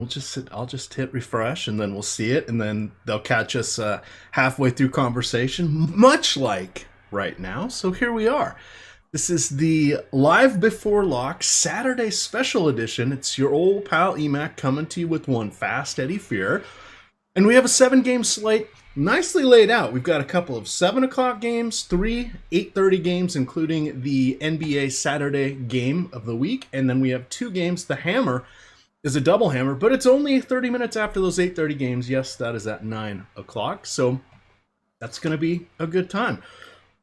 I'll just hit refresh, and then we'll see it, and then they'll catch us halfway through conversation, much like right now. So here we are. This is the Live Before Lock Saturday Special Edition. It's your old pal Emac coming to you with one fast Eddie Fear. And we have a 7-game slate nicely laid out. We've got a couple of 7 o'clock games, 3 8:30 games, including the NBA Saturday game of the week. And then we have 2 games. The hammer is a double hammer, but it's only 30 minutes after those 8:30 games. Yes, that is at 9 o'clock. So that's going to be a good time.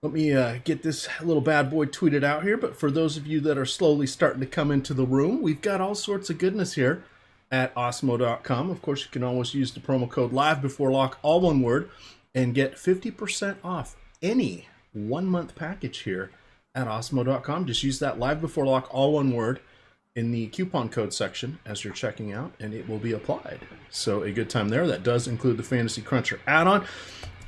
Let me get this little bad boy tweeted out here. But for those of you that are slowly starting to come into the room, we've got all sorts of goodness here at Osmo.com. Of course, you can always use the promo code LiveBeforeLock, all one word, and get 50% off any 1-month package here at Osmo.com. Just use that LiveBeforeLock, all one word, in the coupon code section as you're checking out, and it will be applied. So a good time there. That does include the Fantasy Cruncher add-on.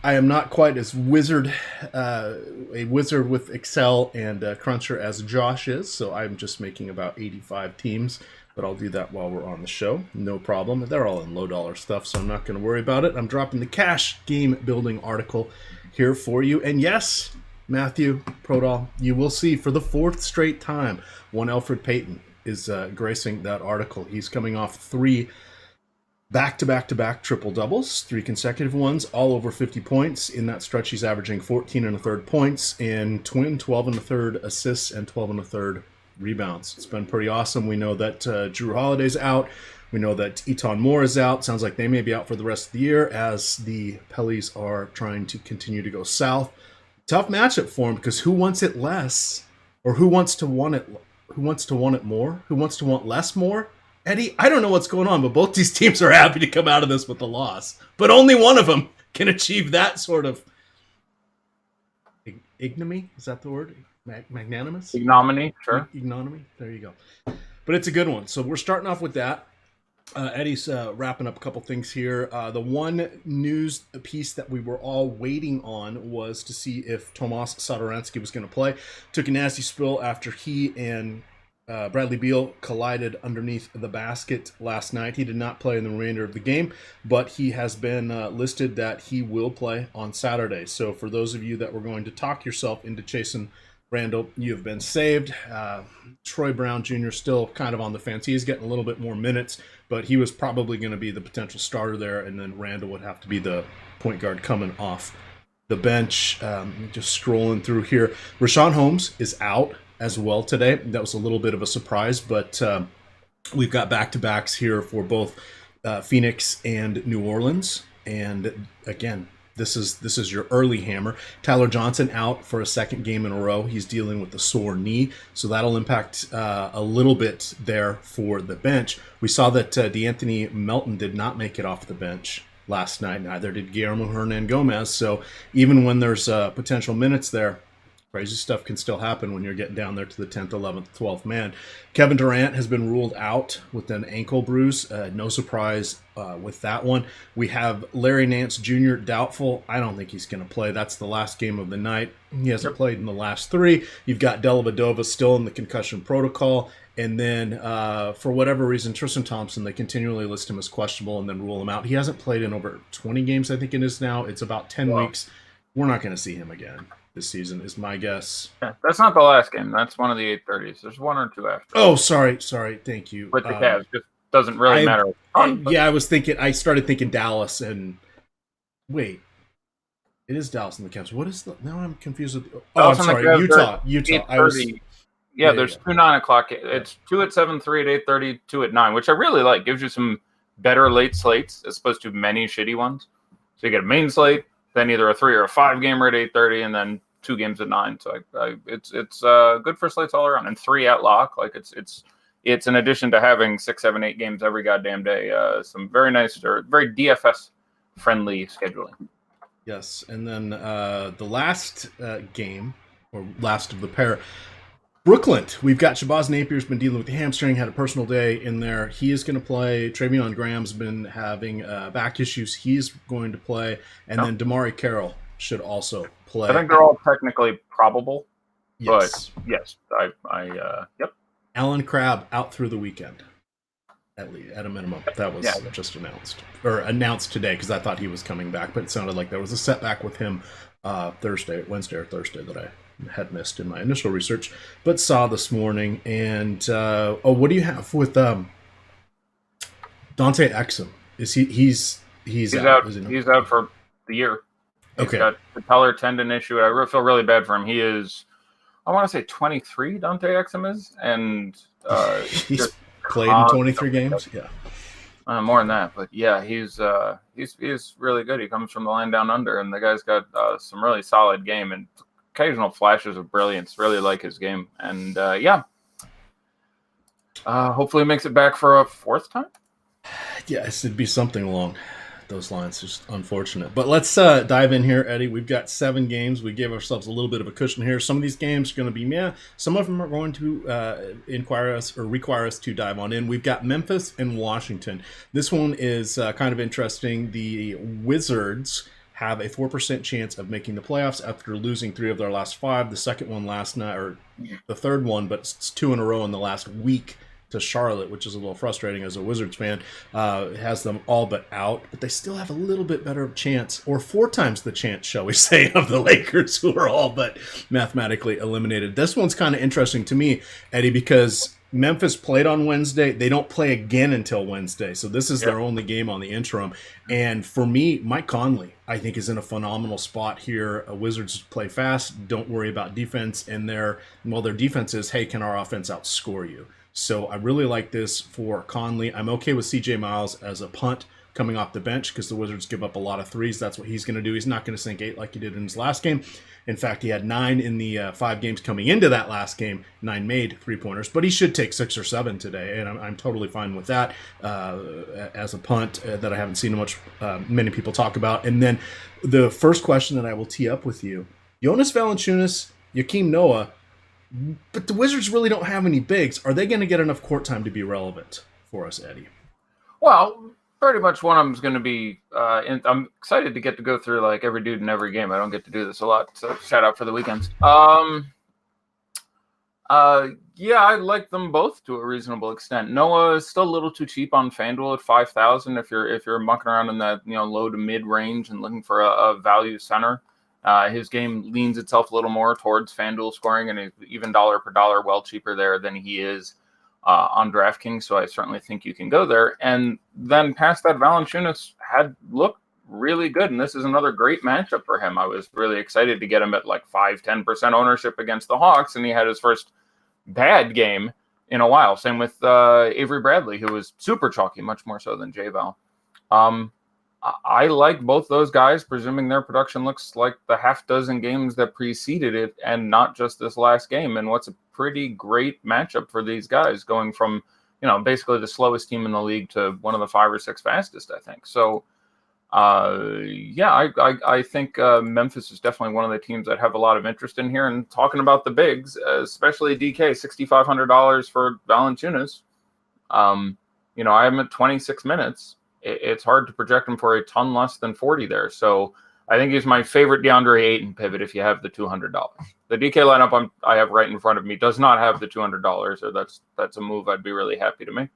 I am not quite as a wizard with Excel and Cruncher as Josh is, so I'm just making about 85 teams, but I'll do that while we're on the show. No problem. They're all in low dollar stuff, so I'm not going to worry about it. I'm dropping the cash game building article here for you. And yes, Matthew Prodal, you will see for the 4th straight time, one Alfred Payton is gracing that article. He's coming off 3 back-to-back-to-back triple-doubles, 3 consecutive ones, all over 50 points. In that stretch, he's averaging 14 and a third points and 12 and a third assists and 12 and a third rebounds. It's been pretty awesome. We know that Drew Holiday's out. We know that Eton Moore is out. Sounds like they may be out for the rest of the year as the Pellies are trying to continue to go south. Tough matchup for him because who wants it less, or who wants to want it? Who wants to want it more? Who wants to want less more? Eddie, I don't know what's going on, but both these teams are happy to come out of this with a loss. But only one of them can achieve that sort of ignominy. Is that the word? Magnanimous? Ignominy, sure. Ignominy. There you go. But it's a good one. So we're starting off with that. Eddie's wrapping up a couple things here. The one news piece that we were all waiting on was to see if Tomas Satoransky was going to play. Took a nasty spill after he and Bradley Beal collided underneath the basket last night. He did not play in the remainder of the game, but he has been listed that he will play on Saturday. So for those of you that were going to talk yourself into chasing Randall, you have been saved. Troy Brown Jr. still kind of on the fence. He's getting a little bit more minutes, but he was probably going to be the potential starter there, and then Randall would have to be the point guard coming off the bench. Just scrolling through here. Rashawn Holmes is out as well today. That was a little bit of a surprise, but we've got back-to-backs here for both Phoenix and New Orleans. And again, this is your early hammer. Tyler Johnson out for a 2nd game in a row. He's dealing with a sore knee, so that'll impact a little bit there for the bench. We saw that DeAnthony Melton did not make it off the bench last night. Neither did Guillermo Hernan Gomez. So even when there's potential minutes there, crazy stuff can still happen when you're getting down there to the 10th, 11th, 12th man. Kevin Durant has been ruled out with an ankle bruise. No surprise with that one. We have Larry Nance Jr. doubtful. I don't think he's going to play. That's the last game of the night. He hasn't played in the last 3. You've got Dellavedova still in the concussion protocol. And then for whatever reason, Tristan Thompson, they continually list him as questionable and then rule him out. He hasn't played in over 20 games, I think it is now. It's about 10 weeks. We're not going to see him again this season is my guess. Yeah, that's not the last game. That's one of the 8:30s. There's 1 or 2 after. Oh, sorry. Thank you. With the Cavs, just doesn't really matter. I started thinking Dallas and wait, it is Dallas and the Cavs. What is the? Now I'm confused with. Oh, I'm sorry, Utah. There's 2 9 o'clock. It's 2 at 7, 3 at 8:30, 2 at 9, which I really like. Gives you some better late slates as opposed to many shitty ones. So you get a main slate, then either a 3 or a 5 gamer at 8:30, and then 2 games at 9. So it's good for slates all around, and 3 at lock. Like it's in addition to having 6, 7, 8 games every goddamn day. Some very nice or very DFS friendly scheduling. Yes, and then the last game or last of the pair. Brooklyn, we've got Shabazz Napier's been dealing with the hamstring, had a personal day in there. He is going to play. Travion Graham's been having back issues. He's going to play. And then Damari Carroll should also play. I think they're all technically probable. Yes. But yes, yep. Alan Crabb out through the weekend at a minimum. That was just announced today because I thought he was coming back, but it sounded like there was a setback with him Wednesday or Thursday that I had missed in my initial research, but saw this morning. And what do you have with Dante Exum? Is he's out? He's out for the year. He's got the patellar tendon issue. I feel really bad for him. He is, I want to say 23. Dante Exum is, and he's played in 23 games. Yeah, more than that, but yeah, he's really good. He comes from the land down under, and the guy's got some really solid game and occasional flashes of brilliance. Really like his game, and hopefully makes it back for a fourth time. Yes, it'd be something along those lines. Just unfortunate. But let's dive in here, Eddie. We've got 7 games. We gave ourselves a little bit of a cushion here. Some of these games are going to be some of them are going to require us to dive on in. We've got Memphis and Washington. This one is kind of interesting. The Wizards have a 4% chance of making the playoffs after losing 3 of their last 5. The second one last night, or the third one, but it's 2 in a row in the last week to Charlotte, which is a little frustrating as a Wizards fan. Has them all but out, but they still have a little bit better chance, or 4 times the chance, shall we say, of the Lakers, who are all but mathematically eliminated. This one's kind of interesting to me, Eddie, because Memphis played on Wednesday. They don't play again until Wednesday, so this is their only game on the interim. And for me, Mike Conley, I think, is in a phenomenal spot here. Wizards play fast, don't worry about defense, and their defense is, hey, can our offense outscore you? So I really like this for Conley. I'm okay with CJ Miles as a punt coming off the bench because the Wizards give up a lot of threes. That's what he's going to do. He's not going to sink 8 like he did in his last game. In fact, he had 9 in the 5 games coming into that last game, 9 made 3-pointers, but he should take 6 or 7 today, and I'm totally fine with that as a punt that I haven't seen many people talk about. And then the first question that I will tee up with you, Jonas Valanciunas, Joakim Noah, but the Wizards really don't have any bigs. Are they going to get enough court time to be relevant for us, Eddie? Well, pretty much one of them is going to be, I'm excited to get to go through like every dude in every game. I don't get to do this a lot, so shout out for the weekends. Yeah, I like them both to a reasonable extent. Noah is still a little too cheap on FanDuel at 5,000 if you're mucking around in that low to mid range and looking for a value center. His game leans itself a little more towards FanDuel scoring, and he's even dollar per dollar well cheaper there than he is on DraftKings. So I certainly think you can go there. And then past that, Valanciunas had looked really good, and this is another great matchup for him. I was really excited to get him at like 5-10% ownership against the Hawks, and he had his first bad game in a while. Same with Avery Bradley, who was super chalky, much more so than J-Val. I like both those guys, presuming their production looks like the half dozen games that preceded it and not just this last game. And what's a pretty great matchup for these guys, going from, basically the slowest team in the league to one of the 5 or 6 fastest, I think. So, I think Memphis is definitely one of the teams that have a lot of interest in here. And talking about the bigs, especially DK, $6,500 for Valanciunas. I am at 26 minutes. It's hard to project him for a ton less than 40 there. So I think he's my favorite DeAndre Ayton pivot if you have the $200. The DK lineup I have right in front of me does not have the $200, so that's a move I'd be really happy to make.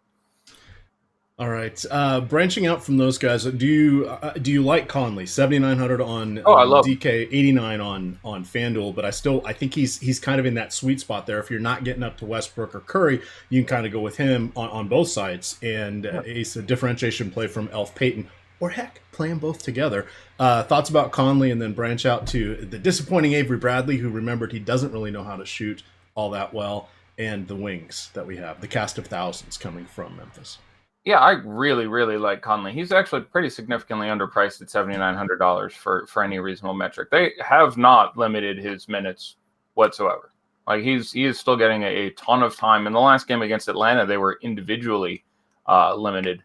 All right. Branching out from those guys, do you like Conley? 7,900 on I love DK, 89 on FanDuel, but I think he's kind of in that sweet spot there. If you're not getting up to Westbrook or Curry, you can kind of go with him on both sides, and it's a differentiation play from Elf Payton, or heck, play them both together. Thoughts about Conley, and then branch out to the disappointing Avery Bradley, who remembered he doesn't really know how to shoot all that well, and the wings that we have, the cast of thousands coming from Memphis. Yeah, I really, really like Conley. He's actually pretty significantly underpriced at $7,900 for any reasonable metric. They have not limited his minutes whatsoever. Like he is still getting a ton of time. In the last game against Atlanta, they were individually limited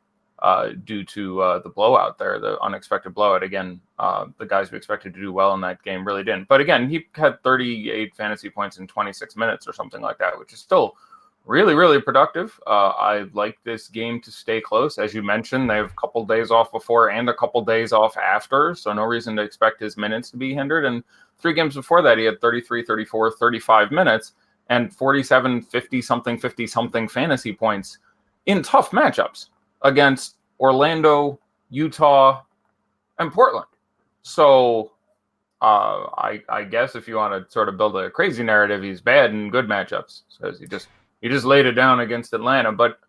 due to the blowout there, the unexpected blowout. Again, the guys we expected to do well in that game really didn't. But again, he had 38 fantasy points in 26 minutes or something like that, which is still really, really productive. I like this game to stay close. As you mentioned, they have a couple days off before and a couple days off after, so no reason to expect his minutes to be hindered. And 3 games before that, he had 33, 34, 35 minutes and 47, 50-something fantasy points in tough matchups against Orlando, Utah, and Portland. So I guess if you want to sort of build a crazy narrative, he's bad in good matchups because he just laid it down against Atlanta. But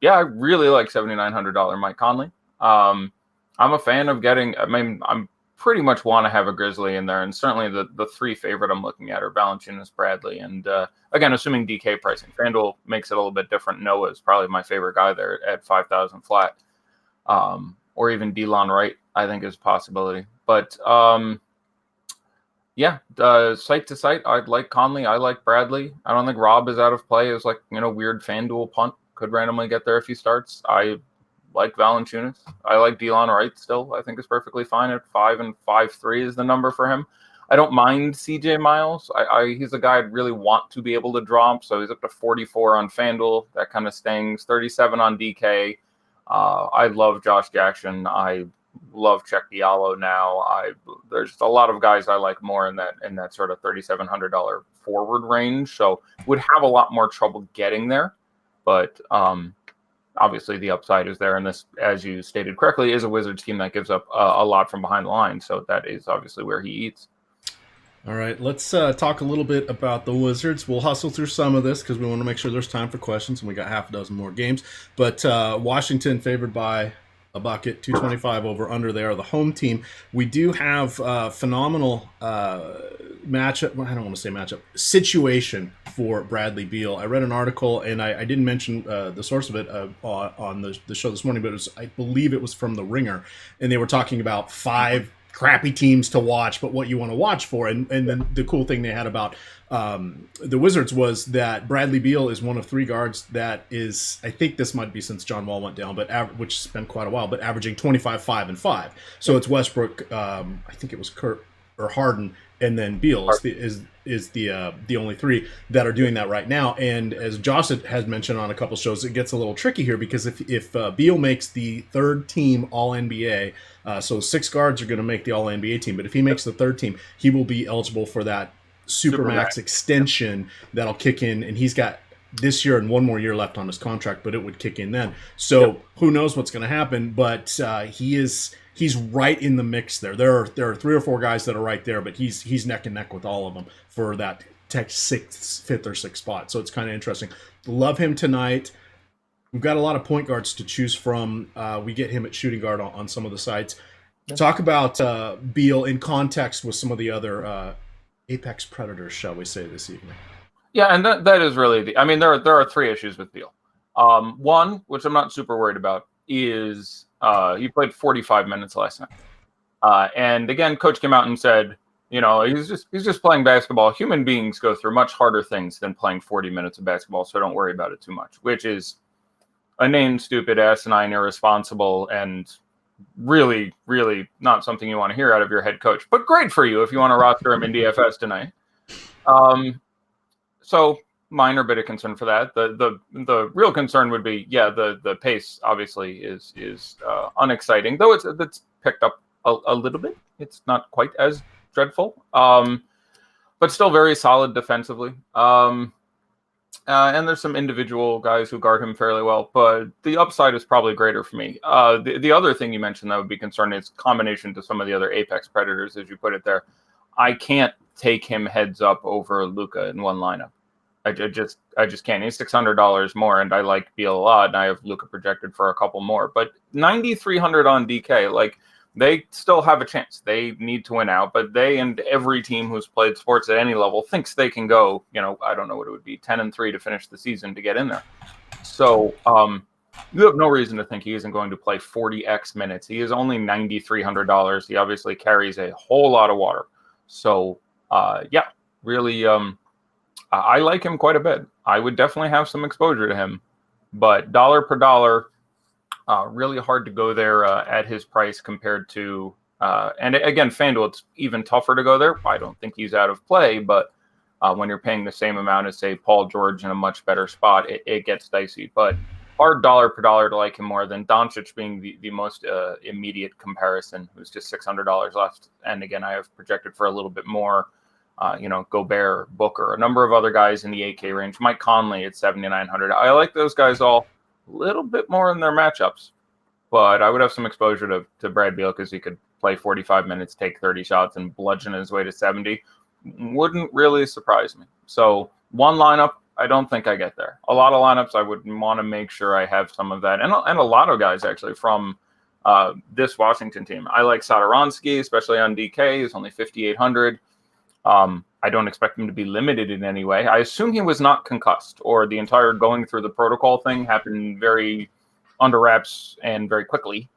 yeah, I really like $7,900 Mike Conley. I'm a fan of getting. I mean, I'm pretty much want to have a Grizzly in there, and certainly the three favorite I'm looking at are Valanciunas, Bradley, and again, assuming DK pricing. FanDuel makes it a little bit different. Noah is probably my favorite guy there at 5,000 flat, or even Delon Wright, I think is a possibility. But yeah, site to site, I'd like Conley. I like Bradley. I don't think Rob is out of play. It's like, weird FanDuel punt. Could randomly get there if he starts. I like Valanciunas. I like Delon Wright still. I think is perfectly fine at 5 and 5.3 is the number for him. I don't mind CJ Miles. He's a guy I'd really want to be able to drop. So he's up to 44 on FanDuel. That kind of stings. 37 on DK. I love Josh Jackson. I love Check Diallo now. There's a lot of guys I like more in that sort of $3,700 forward range. So would have a lot more trouble getting there. But obviously the upside is there. And this, as you stated correctly, is a Wizards team that gives up a lot from behind the line. So that is obviously where he eats. All right, let's talk a little bit about the Wizards. We'll hustle through some of this because we want to make sure there's time for questions, and we got half a dozen more games. But Washington favored by a bucket, 225 over under there, the home team. We do have phenomenal matchup. I don't want to say matchup situation for Bradley Beal. I read an article, and I didn't mention the source of it on the show this morning, but I believe it was from The Ringer, and they were talking about 5 crappy teams to watch, but what you want to watch for. And then the cool thing they had about the Wizards was that Bradley Beal is one of 3 guards that is, I think this might be since John Wall went down, but which has been quite a while, but averaging 25, 5, and 5. So it's Westbrook, I think it was Kurt or Harden, and then Beal is the only 3 that are doing that right now. And as Josh has mentioned on a couple shows, it gets a little tricky here because if Beal makes the 3rd team All-NBA, so 6 guards are going to make the All-NBA team, but if he makes the 3rd team, he will be eligible for that Supermax extension that'll kick in, and he's got this year and 1 more year left on his contract, but it would kick in then. So who knows what's going to happen, but he's right in the mix there. There are 3 or 4 guys that are right there, but he's neck and neck with all of them for that 5th or 6th spot. So it's kind of interesting. Love him tonight. We've got a lot of point guards to choose from. We get him at shooting guard on some of the sites. Talk about Beal in context with some of the other apex predators, shall we say, this evening. Yeah, and that is really there are 3 issues with Beal. One, which I'm not super worried about, is he played 45 minutes last night. And again, coach came out and said, he's just playing basketball. Human beings go through much harder things than playing 40 minutes of basketball, so don't worry about it too much, which is inane, stupid, asinine, irresponsible, and really, really not something you want to hear out of your head coach. But great for you if you want to roster him in DFS tonight. So minor bit of concern for that. The real concern would be, the pace obviously is unexciting, though it's picked up a little bit. It's not quite as dreadful, but still very solid defensively. And there's some individual guys who guard him fairly well, but the upside is probably greater for me. The other thing you mentioned that would be concerning is combination to some of the other apex predators, as you put it there. I can't take him heads up over Luka in one lineup. I just can't. He's $600 more, and I like Beal a lot, and I have Luka projected for a couple more. But 9,300 on DK, like, they still have a chance. They need to win out, but they and every team who's played sports at any level thinks they can go, I don't know what it would be, 10-3 to finish the season to get in there. So you have no reason to think he isn't going to play 40x minutes. He is only $9,300. He obviously carries a whole lot of water. So really, I like him quite a bit. I would definitely have some exposure to him, but dollar per dollar, really hard to go there at his price compared to, and again, FanDuel, it's even tougher to go there. I don't think he's out of play, but when you're paying the same amount as, say, Paul George in a much better spot, it gets dicey. But hard dollar per dollar to like him more than Doncic being the most immediate comparison, who's just $600 left. And again, I have projected for a little bit more. Gobert, Booker, a number of other guys in the 8K range. Mike Conley at 7,900. I like those guys all. little bit more in their matchups. But I would have some exposure to Brad Beal because he could play 45 minutes, take 30 shots, and bludgeon his way to 70. Wouldn't really surprise me. So one lineup, I don't think I get there. A lot of lineups, I would want to make sure I have some of that. And a lot of guys, actually, from this Washington team. I like Satoransky, especially on DK. He's only 5,800. I don't expect him to be limited in any way. I assume he was not concussed, or the entire going through the protocol thing happened very under wraps and very quickly.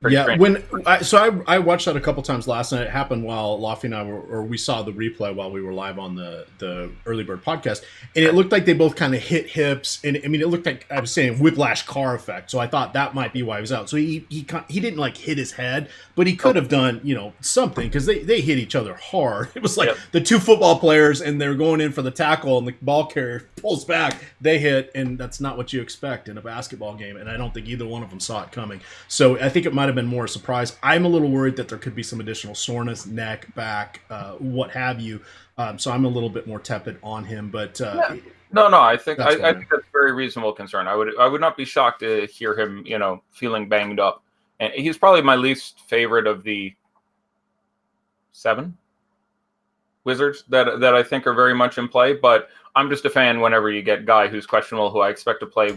Yeah, I watched that a couple times last night. It happened while Lofty and I we saw the replay while we were live on the Early Bird podcast, and it looked like they both kind of hit hips, and I mean it looked like I was saying whiplash car effect. So I thought that might be why he was out. So he didn't like hit his head, but he could have done something because they hit each other hard. It was like the two football players, and they're going in for the tackle, and the ball carrier pulls back, they hit, and that's not what you expect in a basketball game. And I don't think either one of them saw it coming. So I think it might have been more a surprise. I'm a little worried that there could be some additional soreness, neck, back, what have you. So I'm a little bit more tepid on him. But no, I think that's a very reasonable concern. I would not be shocked to hear him, feeling banged up. And he's probably my least favorite of the 7 Wizards that I think are very much in play. But I'm just a fan whenever you get guy who's questionable, who I expect to play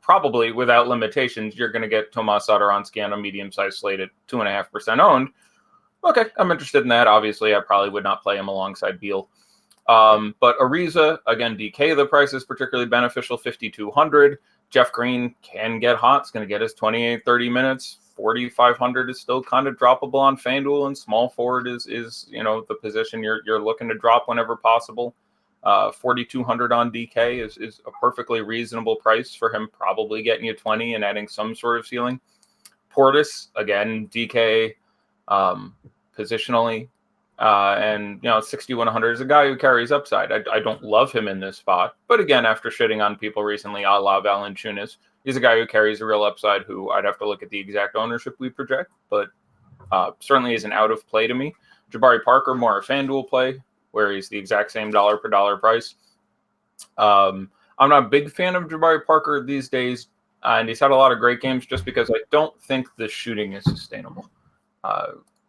probably without limitations. You're going to get Tomas Satoransky on a medium-sized slate at 2.5% owned. Okay, I'm interested in that. Obviously, I probably would not play him alongside Beal. But Ariza, again, DK, the price is particularly beneficial, 5,200. Jeff Green can get hot. It's going to get his 28, 30 minutes. 4,500 is still kind of droppable on FanDuel, and small forward is the position you're looking to drop whenever possible. 4,200 on DK is a perfectly reasonable price for him, probably getting you 20 and adding some sort of ceiling. Portis, again, DK, positionally, and 6,100 is a guy who carries upside. I don't love him in this spot, but again, after shitting on people recently, a la Valanciunas, he's a guy who carries a real upside. Who I'd have to look at the exact ownership we project, but certainly isn't out of play to me. Jabari Parker, more a FanDuel play, where he's the exact same dollar per dollar price. I'm not a big fan of Jabari Parker these days, and he's had a lot of great games just because I don't think the shooting is sustainable.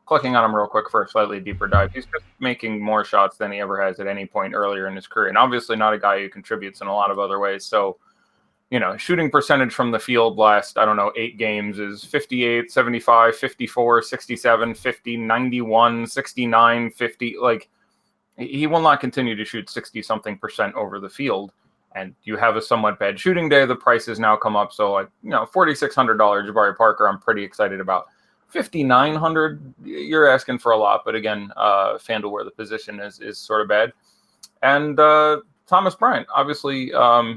Clicking on him real quick for a slightly deeper dive, he's just making more shots than he ever has at any point earlier in his career, and obviously not a guy who contributes in a lot of other ways. So, shooting percentage from the field last, 8 games is 58, 75, 54, 67, 50, 91, 69, 50. Like, he will not continue to shoot 60-something% over the field. And you have a somewhat bad shooting day. The prices now come up. So, $4,600 Jabari Parker, I'm pretty excited about. $5,900, you're asking for a lot. But again, FanDuel, where the position is sort of bad. And Thomas Bryant, obviously,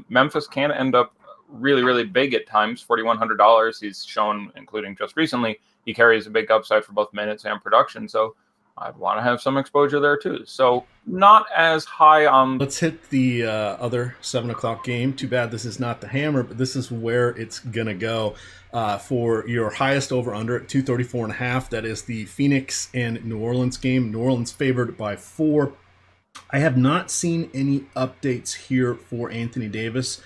Memphis can end up really, really big at times, $4,100. He's shown, including just recently, he carries a big upside for both minutes and production. So I'd want to have some exposure there too. So not as high on. Let's hit the other 7:00 game. Too bad this is not the hammer, but this is where it's gonna go for your highest over/under at 234.5. That is the Phoenix and New Orleans game. New Orleans favored by 4. I have not seen any updates here for Anthony Davis.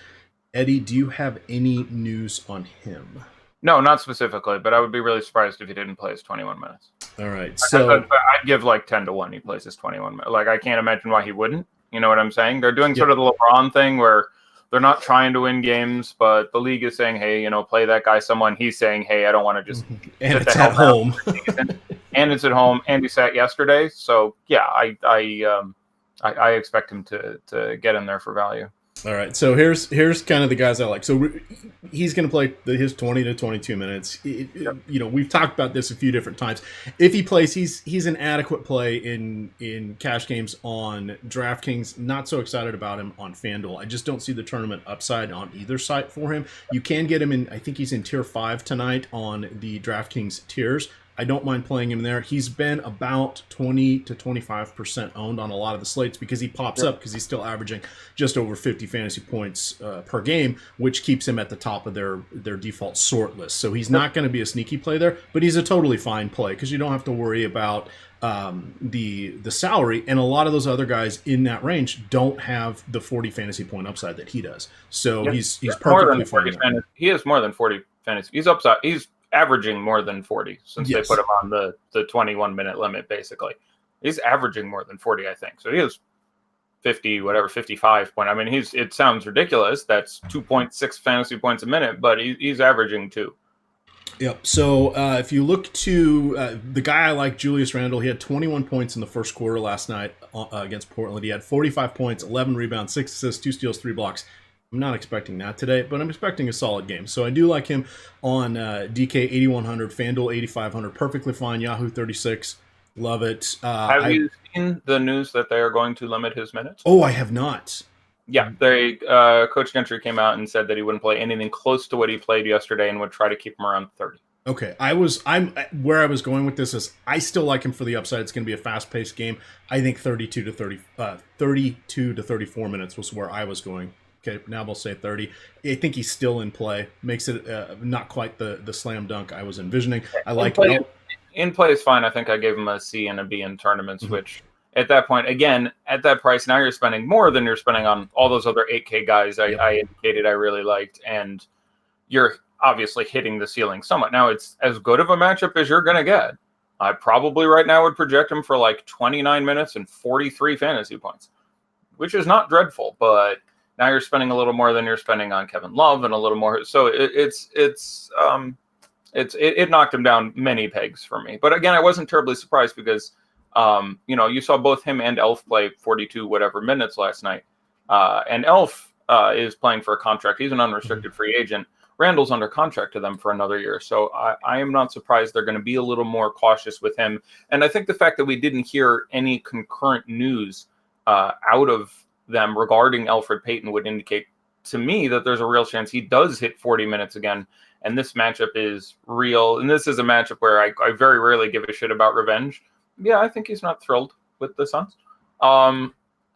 Eddie, do you have any news on him? No, not specifically, but I would be really surprised if he didn't play his 21 minutes. All right, so I'd give like 10-1 he plays his 21 minutes. Like, I can't imagine why he wouldn't. You know what I'm saying? They're doing sort of the LeBron thing where they're not trying to win games, but the league is saying, hey, play that guy someone. He's saying, hey, I don't want to just and it's at home. And it's at home, and he sat yesterday. So yeah, I expect him to get in there for value. All right, so here's kind of the guys I like. So he's going to play his 20 to 22 minutes. We've talked about this a few different times. If he plays, he's an adequate play in cash games on DraftKings. Not so excited about him on FanDuel. I just don't see the tournament upside on either site for him. You can get him in. I think he's in tier 5 tonight on the DraftKings tiers. I don't mind playing him there. He's been about 20 to 25% owned on a lot of the slates because he pops up because he's still averaging just over 50 fantasy points per game, which keeps him at the top of their default sort list. So he's not going to be a sneaky play there, but he's a totally fine play because you don't have to worry about the salary, and a lot of those other guys in that range don't have the 40 fantasy point upside that he does. So he's perfectly fine. He has more than 40 fantasy. He's upside. He's averaging more than 40 since they put him on the 21-minute limit. Basically, he's averaging more than 40, I think. So he has 50, whatever, 55 point. I mean, it sounds ridiculous. That's 2.6 fantasy points a minute, but he's averaging 2. Yep. So if you look to the guy I like, Julius Randle, he had 21 points in the first quarter last night against Portland. He had 45 points, 11 rebounds, 6 assists, 2 steals, 3 blocks. I'm not expecting that today, but I'm expecting a solid game. So I do like him on DK 8100, FanDuel 8500, perfectly fine. Yahoo 36, love it. Have you seen the news that they are going to limit his minutes? Oh, I have not. Yeah, Coach Gentry came out and said that he wouldn't play anything close to what he played yesterday and would try to keep him around 30. Okay, I'm where I was going with this is I still like him for the upside. It's going to be a fast-paced game. I think 32 to 34 minutes was where I was going. Okay, now we'll say 30. I think he's still in play. Makes it not quite the slam dunk I was envisioning. I like it. In play is fine. I think I gave him a C and a B in tournaments, which at that point, again, at that price, now you're spending more than you're spending on all those other 8K guys I indicated I really liked, and you're obviously hitting the ceiling somewhat. Now, it's as good of a matchup as you're going to get. I probably right now would project him for like 29 minutes and 43 fantasy points, which is not dreadful, but now you're spending a little more than you're spending on Kevin Love and a little more. So it knocked him down many pegs for me. But again, I wasn't terribly surprised because, you saw both him and Elf play 42 whatever minutes last night. And Elf is playing for a contract. He's an unrestricted free agent. Randall's under contract to them for another year. So I am not surprised they're going to be a little more cautious with him. And I think the fact that we didn't hear any concurrent news out of them regarding Elfrid Payton would indicate to me that there's a real chance he does hit 40 minutes again. And this matchup is real. And this is a matchup where I very rarely give a shit about revenge. Yeah, I think he's not thrilled with the Suns. I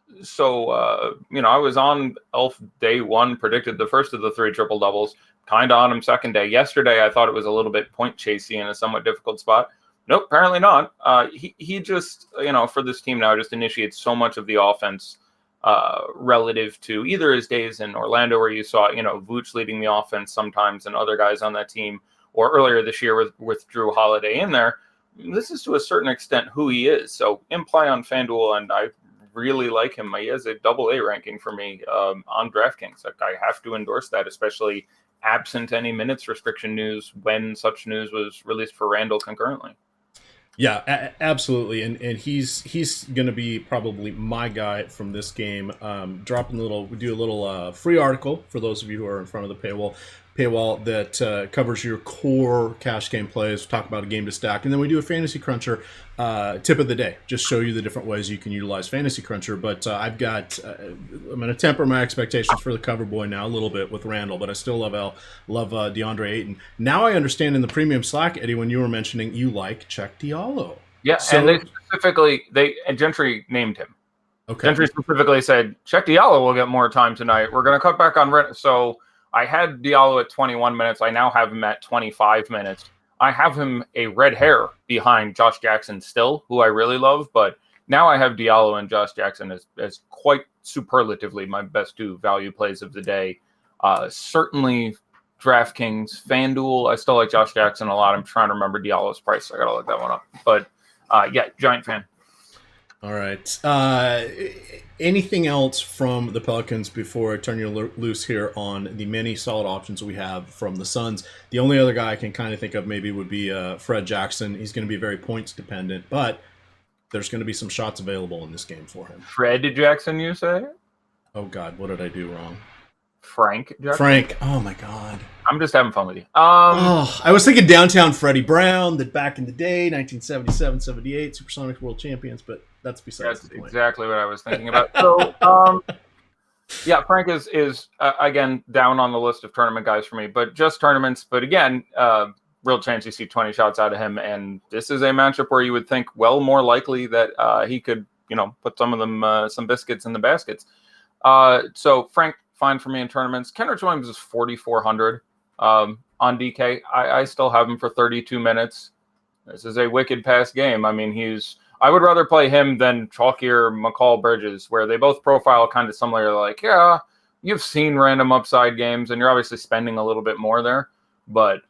was on Elf day one, predicted the first of the 3 triple doubles, kind of on him second day. Yesterday, I thought it was a little bit point chasey in a somewhat difficult spot. Nope, apparently not. He just, for this team now, just initiates so much of the offense relative to either his days in Orlando, where you saw, Vooch leading the offense sometimes and other guys on that team, or earlier this year with Drew Holiday in there. This is to a certain extent who he is. So in play on FanDuel, and I really like him. He has a AA ranking for me on DraftKings. Like, I have to endorse that, especially absent any minutes restriction news when such news was released for Randall concurrently. Yeah, absolutely, and he's going to be probably my guy from this game. We do a little free article for those of you who are in front of the paywall that covers your core cash game plays. Talk about a game to stack, and then we do a fantasy cruncher tip of the day. Just show you the different ways you can utilize fantasy cruncher. But I'm going to temper my expectations for the cover boy now a little bit with Randall, but I still love DeAndre Ayton. Now I understand in the premium Slack, Eddie, when you were mentioning you like Check Diallo. Yeah, and Gentry named him. Okay. Gentry specifically said Check Diallo will get more time tonight. We're going to cut back on rent. So I had Diallo at 21 minutes. I now have him at 25 minutes. I have him a red hair behind Josh Jackson still, who I really love. But now I have Diallo and Josh Jackson as quite superlatively my best 2 value plays of the day. Certainly DraftKings, FanDuel. I still like Josh Jackson a lot. I'm trying to remember Diallo's price. So I got to look that one up. But giant fan. All right. Anything else from the Pelicans before I turn you loose here on the many solid options we have from the Suns? The only other guy I can kind of think of maybe would be Fred Jackson. He's going to be very points dependent, but there's going to be some shots available in this game for him. Fred Jackson, you say? Oh, God, what did I do wrong? Frank Jackson? Frank. Oh, my God. I'm just having fun with you. I was thinking downtown Freddie Brown, that back in the day, 1977, 78, Supersonics world champions, but that's besides the point. Exactly what I was thinking about. So, Frank is again, down on the list of tournament guys for me, but just tournaments. But again, real chance you see 20 shots out of him. And this is a matchup where you would think, well, more likely that he could, put some of them, some biscuits in the baskets. So Frank, fine for me in tournaments. Kenrich Williams is 4,400 on DK. I still have him for 32 minutes. This is a wicked pass game. I mean, I would rather play him than chalkier McCall Bridges, where they both profile kind of similar. Like, yeah, you've seen random upside games, and you're obviously spending a little bit more there. But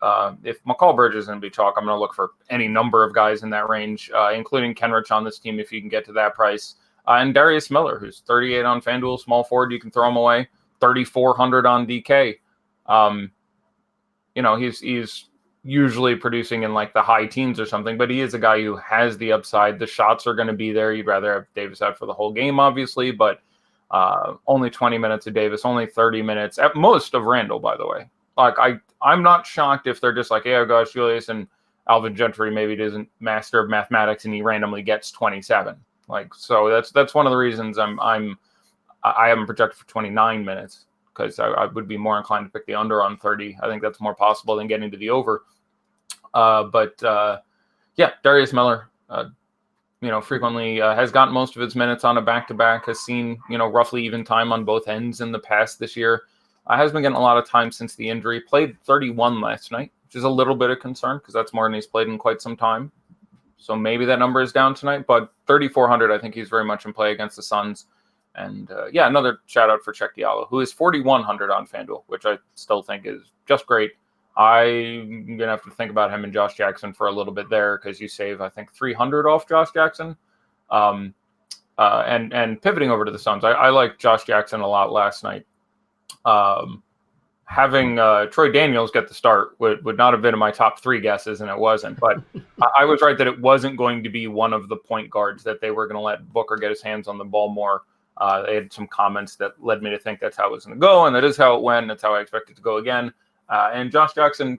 if McCall Bridges is going to be chalk, I'm going to look for any number of guys in that range, including Kenrich on this team if you can get to that price. And Darius Miller, who's 38 on FanDuel, small forward, you can throw him away. 3,400 on DK. He's usually producing in like the high teens or something, but he is a guy who has the upside. The shots are going to be there. You'd rather have Davis out for the whole game, obviously, but only 20 minutes of Davis, only 30 minutes at most of Randall, by the way. Like I'm not shocked if they're just like, yeah, gosh, Julius and Alvin Gentry maybe isn't master of mathematics and he randomly gets 27. Like, so that's one of the reasons I haven't projected for 29 minutes, because I would be more inclined to pick the under on 30. I think that's more possible than getting to the over. Darius Miller, frequently has gotten most of his minutes on a back-to-back, has seen, roughly even time on both ends in the past this year. Has been getting a lot of time since the injury. Played 31 last night, which is a little bit of concern because that's more than he's played in quite some time. So maybe that number is down tonight, but 3,400, I think he's very much in play against the Suns. And another shout out for Check Diallo, who is 4,100 on FanDuel, which I still think is just great. I'm going to have to think about him and Josh Jackson for a little bit there, because you save, I think, 300 off Josh Jackson. And pivoting over to the Suns, I liked Josh Jackson a lot last night. Having Troy Daniels get the start would not have been in my top 3 guesses, and it wasn't. But I was right that it wasn't going to be one of the point guards that they were going to let Booker get his hands on the ball more. They had some comments that led me to think that's how it was going to go, and that is how it went. That's how I expect it to go again. And Josh Jackson,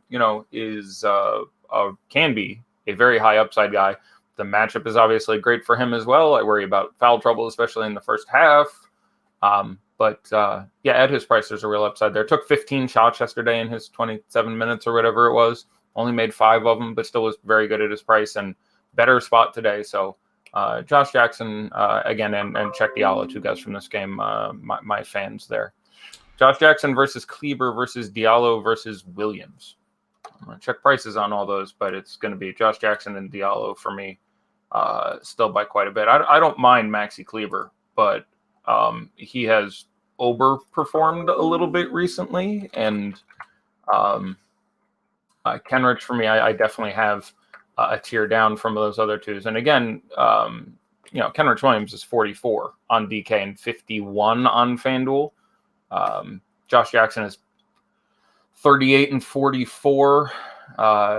is can be a very high upside guy. The matchup is obviously great for him as well. I worry about foul trouble, especially in the first half. At his price, there's a real upside there. Took 15 shots yesterday in his 27 minutes or whatever it was. Only made 5 of them, but still was very good at his price, and better spot today. So Josh Jackson, again, and Check Diallo, 2 guys from this game, my fans there. Josh Jackson versus Kleber versus Diallo versus Williams. I'm going to check prices on all those, but it's going to be Josh Jackson and Diallo for me, still by quite a bit. I don't mind Maxi Kleber, but he has overperformed a little bit recently, and Kenrich for me, I definitely have a tier down from those other twos. And again, Kenrich Williams is 44 on DK and 51 on FanDuel. Josh Jackson is 38 and 44.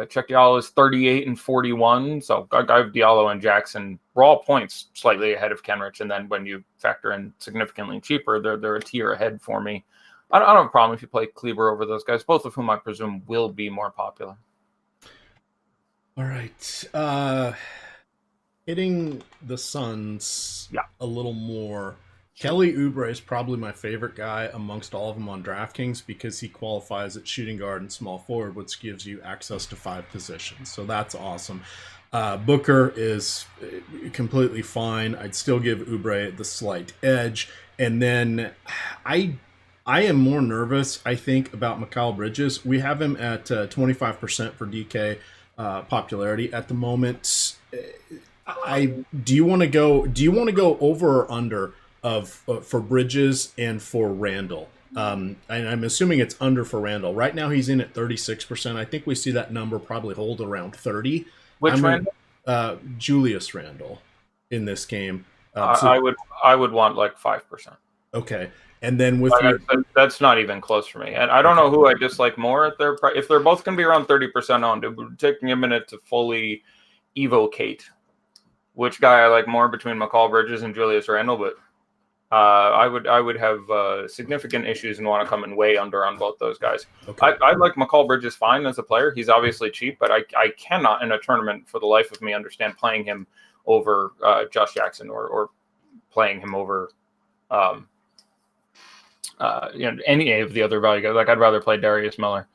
Check Diallo is 38 and 41. So I have Diallo and Jackson raw points slightly ahead of Kenrich, and then when you factor in significantly cheaper, they're a tier ahead for me. I don't have a problem if you play Kleber over those guys, both of whom I presume will be more popular. All right. Hitting the Suns a little more. Kelly Oubre is probably my favorite guy amongst all of them on DraftKings, because he qualifies at shooting guard and small forward, which gives you access to 5 positions. So that's awesome. Booker is completely fine. I'd still give Oubre the slight edge. And then I am more nervous, I think, about Mikal Bridges. We have him at 25% for DK popularity at the moment. Do you want to go over or under for Bridges and for Randall? And I'm assuming it's under for Randall. Right now he's in at 36%. I think we see that number probably hold around 30. Which Randall? Julius Randall in this game. I would want like 5%. Okay. And then with that's not even close for me. And I don't know who I dislike more at their price. If they're both going to be around 30% owned, it would take me a minute to fully evocate which guy I like more between Mikal Bridges and Julius Randle, but I would have significant issues and want to come in way under on both those guys. Okay. I like Mikal Bridges fine as a player. He's obviously cheap, but I cannot in a tournament for the life of me understand playing him over Josh Jackson or playing him over any of the other value guys. Like I'd rather play Darius Miller.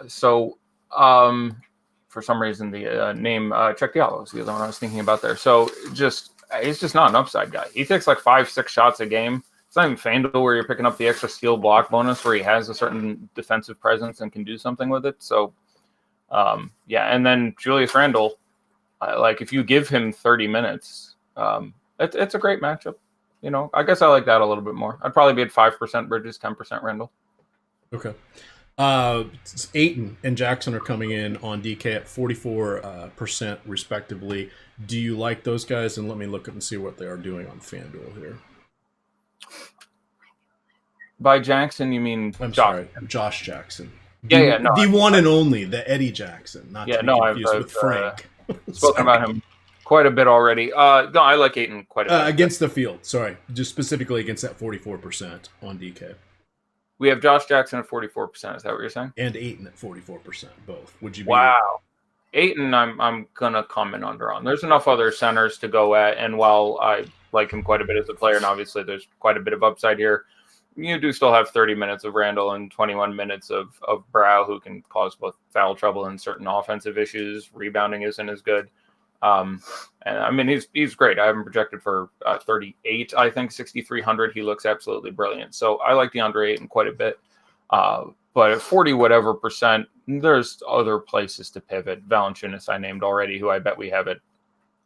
So For some reason, the name Chuck Diallo is the other one I was thinking about there. So he's just not an upside guy. He takes like 5-6 shots a game. It's not even FanDuel where you're picking up the extra steal block bonus where he has a certain defensive presence and can do something with it. So, and then Julius Randle, like if you give him 30 minutes, it's a great matchup. I guess I like that a little bit more. I'd probably be at 5% Bridges, 10% Randle. Okay. Ayton and Jackson are coming in on DK at 44% respectively. Do you like those guys? And let me look and see what they are doing on FanDuel here. By Jackson, you mean Josh Jackson. The one and only, the Eddie Jackson, not to be confused with Frank. Spoken about him quite a bit already. No, I like Ayton quite a bit. Against the field, sorry. Just specifically against that 44% on DK. We have Josh Jackson at 44%. Is that what you're saying? And Ayton at 44%, both. Would you be? Wow. Ayton, I'm going to comment under on. There's enough other centers to go at, and while I like him quite a bit as a player, and obviously there's quite a bit of upside here, you do still have 30 minutes of Randle and 21 minutes of Brow, who can cause both foul trouble and certain offensive issues. Rebounding isn't as good. And I mean, he's great. I have him projected for 38, I think, 6,300. He looks absolutely brilliant. So I like DeAndre Ayton quite a bit. But at 40 whatever percent, there's other places to pivot. Valanciunas I named already, who I bet we have at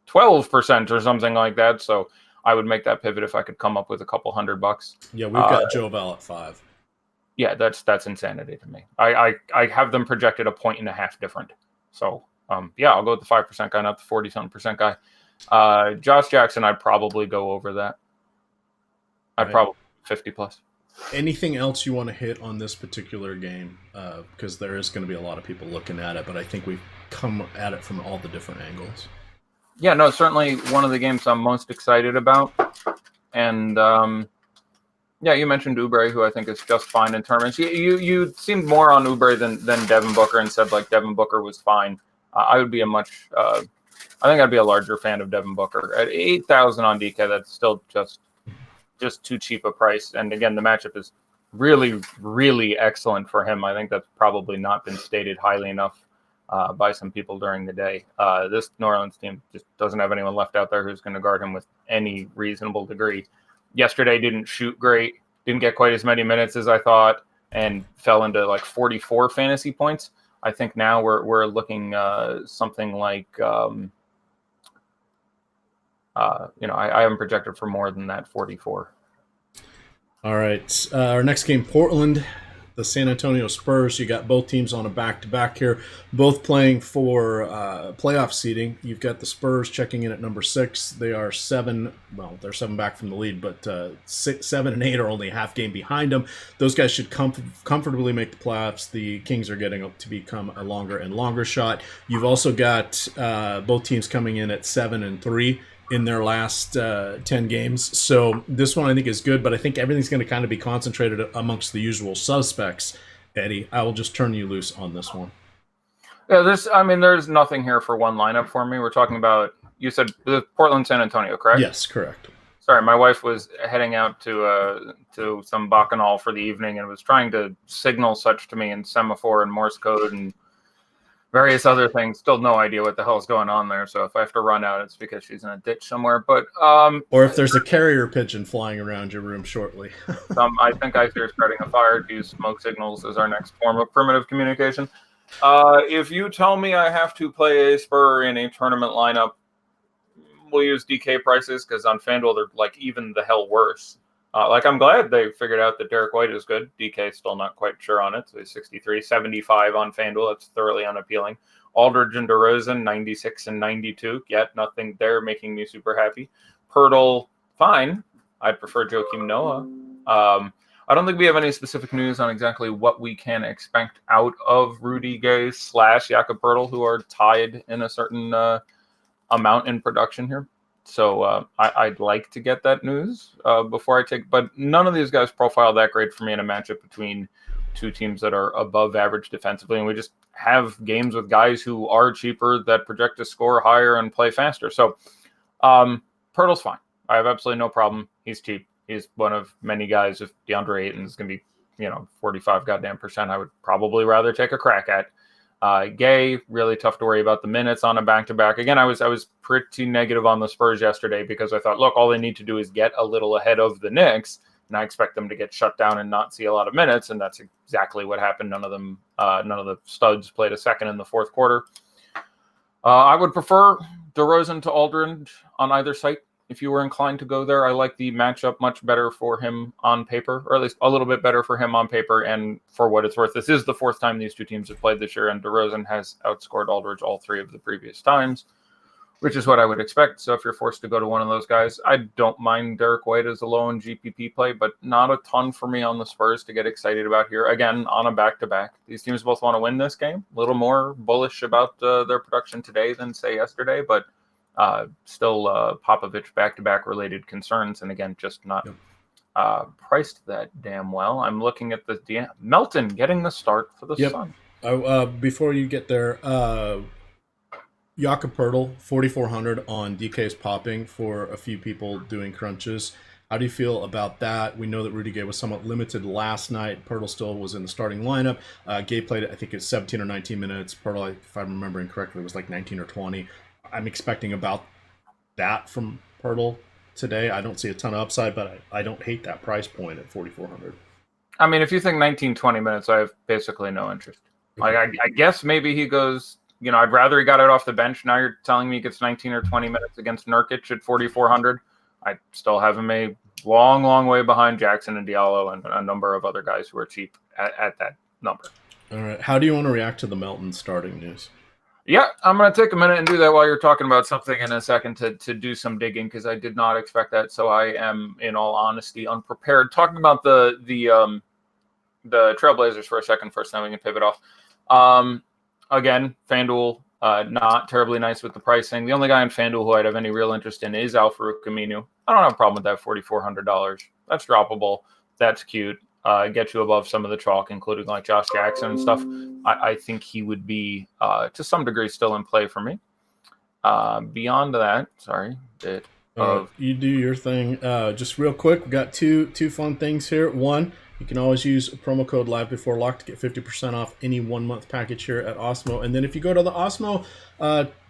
12% or something like that. So I would make that pivot if I could come up with a couple $100. Yeah, we've got Joe Val at 5. Yeah, that's insanity to me. I have them projected 1.5 different. So I'll go with the 5% guy, not the 40-something% guy. Josh Jackson, I'd probably go over that. I'd probably 50 plus. Anything else you want to hit on this particular game? Because there is going to be a lot of people looking at it, but I think we've come at it from all the different angles. Yeah, no, certainly one of the games I'm most excited about. And you mentioned Oubre, who I think is just fine in tournaments. You seemed more on Oubre than Devin Booker and said like Devin Booker was fine. I would be I think I'd be a larger fan of Devin Booker. At 8,000 on DK, that's still just too cheap a price. And again, the matchup is really, really excellent for him. I think that's probably not been stated highly enough by some people during the day. This New Orleans team just doesn't have anyone left out there who's going to guard him with any reasonable degree. Yesterday didn't shoot great, didn't get quite as many minutes as I thought, and fell into like 44 fantasy points. I think now we're looking something like I haven't projected for more than that 44. All right, our next game, Portland, the San Antonio Spurs. You got both teams on a back-to-back here, both playing for playoff seeding. You've got the Spurs checking in at number 6. They are 7. Well, they're 7 back from the lead, but 7 and 8 are only a half game behind them. Those guys should comfortably make the playoffs. The Kings are getting up to become a longer and longer shot. You've also got both teams coming in at 7 and 3 in their last 10 games. So this one I think is good, but I think everything's going to kind of be concentrated amongst the usual suspects. Eddie, I will just turn you loose on this one. Yeah, there's nothing here for one lineup for me. We're talking about, you said Portland, San Antonio, correct? Yes, correct. Sorry, my wife was heading out to some bacchanal for the evening and was trying to signal such to me in semaphore and Morse code and various other things. Still no idea what the hell is going on there. So if I have to run out, it's because she's in a ditch somewhere. But or if there's a carrier pigeon flying around your room shortly. I think I fear starting a fire to use smoke signals as our next form of primitive communication. If you tell me I have to play a Spur in a tournament lineup, we'll use DK prices because on FanDuel they're like even the hell worse. I'm glad they figured out that Derek White is good. DK still not quite sure on it. So he's 63, 75 on FanDuel. That's thoroughly unappealing. Aldridge and DeRozan, 96 and 92. Yet nothing there making me super happy. Pirtle, fine. I'd prefer Joakim Noah. I don't think we have any specific news on exactly what we can expect out of Rudy Gay / Jakob Pirtle, who are tied in a certain amount in production here. So I'd like to get that news before I take. But none of these guys profile that great for me in a matchup between two teams that are above average defensively. And we just have games with guys who are cheaper that project to score higher and play faster. So Pirtle's fine. I have absolutely no problem. He's cheap. He's one of many guys. If DeAndre Ayton is going to be 45 goddamn percent, I would probably rather take a crack at. Gay, really tough to worry about the minutes on a back-to-back. Again, I was pretty negative on the Spurs yesterday because I thought, look, all they need to do is get a little ahead of the Knicks, and I expect them to get shut down and not see a lot of minutes, and that's exactly what happened. None of the studs played a second in the fourth quarter. I would prefer DeRozan to Aldridge on either site. If you were inclined to go there, I like the matchup much better for him on paper, or at least a little bit better for him on paper. And for what it's worth, this is the fourth time these two teams have played this year, and DeRozan has outscored Aldridge all three of the previous times, which is what I would expect. So if you're forced to go to one of those guys, I don't mind Derek White as a low-end GPP play, but not a ton for me on the Spurs to get excited about here. Again, on a back-to-back. These teams both want to win this game. A little more bullish about their production today than, say, yesterday, but still Popovich back-to-back related concerns, and again, just not priced that damn well. I'm looking at the Melton getting the start for the Sun. Before you get there, Jakob Poeltl, 4,400 on DK's popping for a few people doing crunches. How do you feel about that? We know that Rudy Gay was somewhat limited last night. Poeltl still was in the starting lineup. Gay played, I think it's 17 or 19 minutes. Poeltl, if I'm remembering correctly, was like 19 or 20. I'm expecting about that from Poeltl today. I don't see a ton of upside, but I don't hate that price point at 4,400. I mean, if you think 19, 20 minutes, I have basically no interest. Like, I guess maybe he goes, I'd rather he got it off the bench. Now you're telling me he gets 19 or 20 minutes against Nurkic at 4,400. I still have him a long, long way behind Jackson and Diallo and a number of other guys who are cheap at that number. All right. How do you want to react to the Melton starting news? Yeah, I'm going to take a minute and do that while you're talking about something in a second to do some digging, because I did not expect that. So I am, in all honesty, unprepared. Talking about the Trailblazers for a second first, then we can pivot off. Again, FanDuel, not terribly nice with the pricing. The only guy in FanDuel who I'd have any real interest in is Al-Farouq Aminu. I don't have a problem with that $4,400. That's droppable. That's cute. Get you above some of the chalk, including like Josh Jackson and stuff. I think he would be, to some degree, still in play for me. Beyond that, you do your thing. Just real quick, we got two fun things here. One, you can always use promo code LiveBeforeLock to get 50% off any 1 month package here at Osmo. And then if you go to the Osmo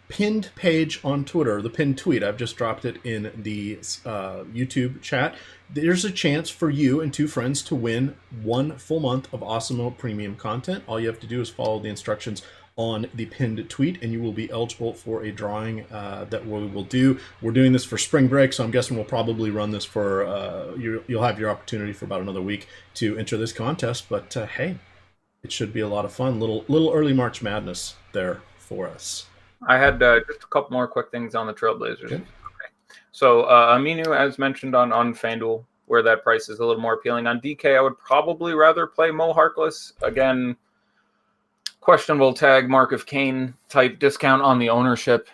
pinned page on Twitter, the pinned tweet, I've just dropped it in the YouTube chat. There's a chance for you and two friends to win 1 full month of Osmo premium content. All you have to do is follow the instructions on the pinned tweet, and you will be eligible for a drawing that we will do. We're doing this for spring break, so I'm guessing we'll probably run this for, you'll have your opportunity for about another week to enter this contest, but hey, it should be a lot of fun. Little early March Madness there for us. I had just a couple more quick things on the Trailblazers. Okay. So Aminu, as mentioned on FanDuel, where that price is a little more appealing. On DK, I would probably rather play Mo Harkless. Again, questionable tag, Mark of Cain type discount on the ownership.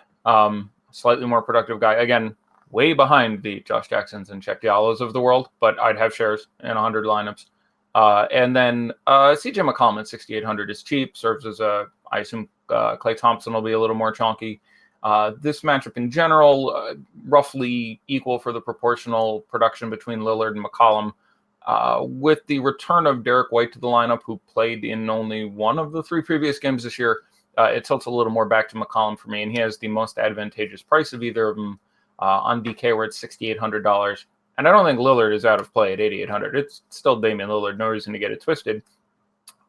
Slightly more productive guy. Again, way behind the Josh Jacksons and Czech Diallos of the world, but I'd have shares in 100 lineups. And then CJ McCollum at 6,800 is cheap, serves as I assume Klay Thompson will be a little more chonky. This matchup in general, roughly equal for the proportional production between Lillard and McCollum. With the return of Derek White to the lineup, who played in only one of the 3 previous games this year, it tilts a little more back to McCollum for me, and he has the most advantageous price of either of them. On DK, where it's $6,800. And I don't think Lillard is out of play at $8,800. It's still Damian Lillard. No reason to get it twisted.